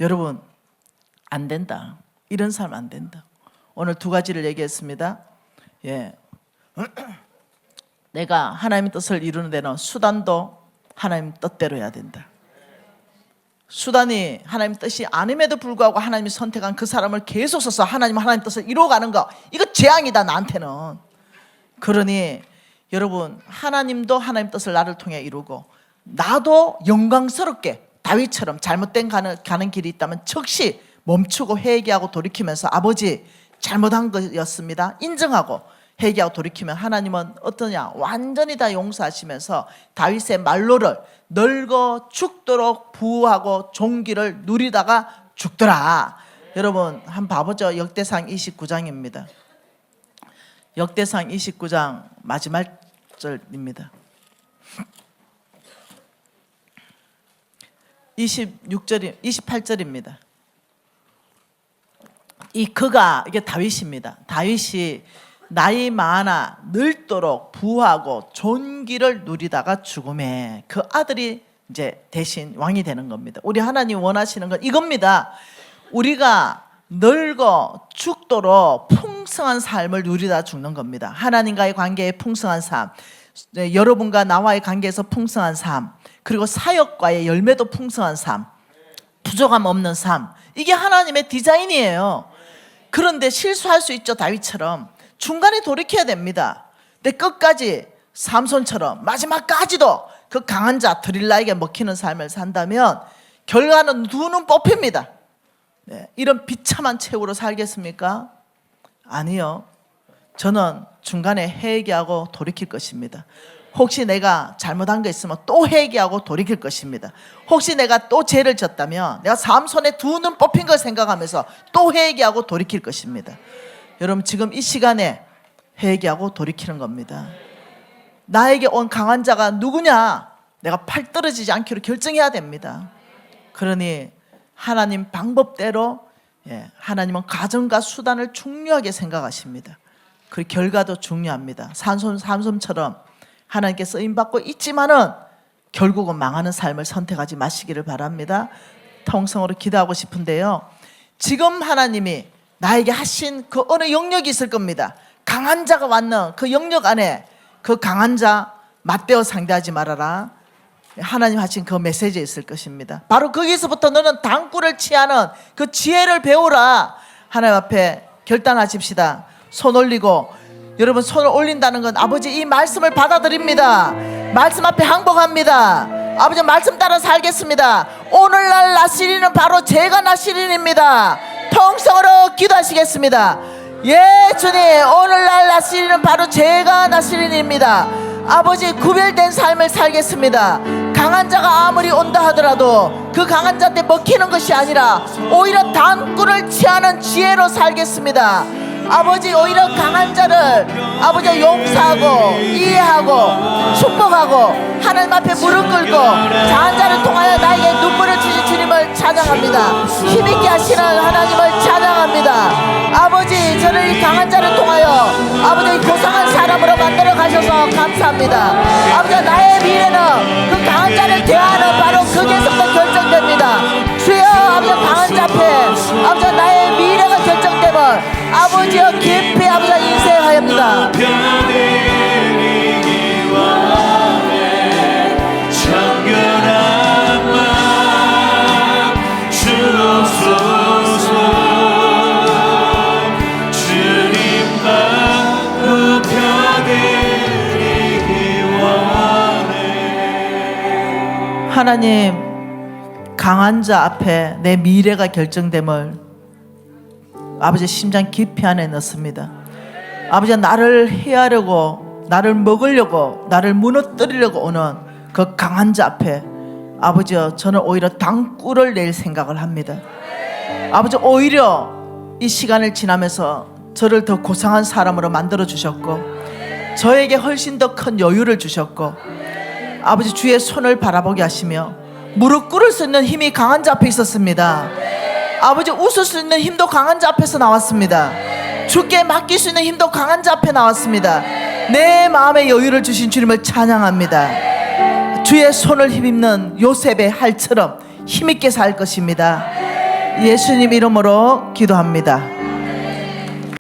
여러분, 안 된다. 이런 사람 안 된다. 오늘 두 가지를 얘기했습니다. 내가 하나님의 뜻을 이루는 데는 수단도 하나님 뜻대로 해야 된다. 수단이 하나님 뜻이 아님에도 불구하고 하나님이 선택한 그 사람을 계속 써서 하나님 뜻을 이루어가는 거, 이거 재앙이다 나한테는. 그러니 여러분, 하나님도 하나님 뜻을 나를 통해 이루고 나도 영광스럽게 다윗처럼 잘못된 가는 길이 있다면 즉시 멈추고 회개하고 돌이키면서 아버지 잘못한 거였습니다 인정하고 회개하고 돌이키면 하나님은 어떠냐, 완전히 다 용서하시면서 다윗의 말로를 늙어 죽도록 부하고 종기를 누리다가 죽더라. 여러분 한번 봐보죠. 역대상 29장입니다. 역대상 29장 마지막 절입니다. 28절입니다. 이게 다윗입니다. 다윗이 나이 많아 늙도록 부하고 존귀를 누리다가 죽음에 그 아들이 이제 대신 왕이 되는 겁니다. 우리 하나님 원하시는 건 이겁니다. 우리가 늙어 죽도록 풍성한 삶을 누리다 죽는 겁니다. 하나님과의 관계의 풍성한 삶, 여러분과 나와의 관계에서 풍성한 삶, 그리고 사역과의 열매도 풍성한 삶, 부족함 없는 삶, 이게 하나님의 디자인이에요. 그런데 실수할 수 있죠. 다윗처럼 중간에 돌이켜야 됩니다. 근데 끝까지 삼손처럼 마지막까지도 그 강한 자 드릴라에게 먹히는 삶을 산다면 결과는 눈은 뽑힙니다. 이런 비참한 최후로 살겠습니까? 아니요. 저는 중간에 회개하고 돌이킬 것입니다. 혹시 내가 잘못한 거 있으면 또 회개하고 돌이킬 것입니다. 혹시 내가 또 죄를 졌다면 내가 삼손의 두 눈 뽑힌 걸 생각하면서 또 회개하고 돌이킬 것입니다. 여러분 지금 이 시간에 회개하고 돌이키는 겁니다. 나에게 온 강한 자가 누구냐? 내가 팔 떨어지지 않기로 결정해야 됩니다. 그러니 하나님 방법대로 하나님은 가정과 수단을 중요하게 생각하십니다. 그 결과도 중요합니다. 삼손처럼 하나님께 쓰임받고 있지만은 결국은 망하는 삶을 선택하지 마시기를 바랍니다. 통성으로 기도하고 싶은데요, 지금 하나님이 나에게 하신 그 어느 영역이 있을 겁니다. 강한 자가 왔는 그 영역 안에 그 강한 자 맞대어 상대하지 말아라, 하나님 하신 그 메시지에 있을 것입니다. 바로 거기서부터 너는 당구를 취하는 그 지혜를 배우라. 하나님 앞에 결단하십시다. 손 올리고, 여러분 손을 올린다는 건 아버지 이 말씀을 받아들입니다. 말씀 앞에 항복합니다. 아버지 말씀 따라 살겠습니다. 오늘날 나시린은 바로 제가 나시린입니다. 통성으로 기도하시겠습니다. 예 주님, 오늘날 나시린은 바로 제가 나시린입니다. 아버지 구별된 삶을 살겠습니다. 강한 자가 아무리 온다 하더라도 그 강한 자한테 먹히는 것이 아니라 오히려 단꿀을 취하는 지혜로 살겠습니다. 아버지 오히려 강한 자를 아버지 용서하고 이해하고 축복하고 하나님 앞에 무릎 꿇고 강한 자를 통하여 나에게 눈물을 주신 주님을 찬양합니다. 힘있게 하시는 하나님을 찬양합니다. 아버지 저를 이 강한 자를 통하여 아버지 고상한 사람으로 만들어 가셔서 감사합니다. 아버지 나의 미래는 그 강한 자를 대하는 바로 거기에서부터 결정됩니다. 주여 아버지 강한 자 앞에 아버지 나의 미래가 결정됨을 아버지여 깊이 아버지 인생하옵니다. 하나님, 강한 자 앞에 내 미래가 결정됨을 아버지 심장 깊이 안에 넣습니다. 아버지 나를 해하려고 나를 먹으려고, 나를 무너뜨리려고 오는 그 강한 자 앞에 아버지여, 저는 오히려 당꿀을 낼 생각을 합니다. 아버지, 오히려 이 시간을 지나면서 저를 더 고상한 사람으로 만들어 주셨고, 저에게 훨씬 더 큰 여유를 주셨고, 아버지 주의 손을 바라보게 하시며 무릎 꿇을 수 있는 힘이 강한 자 앞에 있었습니다. 아버지, 웃을 수 있는 힘도 강한 자 앞에서 나왔습니다. 주께 맡길 수 있는 힘도 강한 자 앞에 나왔습니다. 내 마음에 여유를 주신 주님을 찬양합니다. 주의 손을 힘입는 요셉의 할처럼 힘있게 살 것입니다. 예수님 이름으로 기도합니다.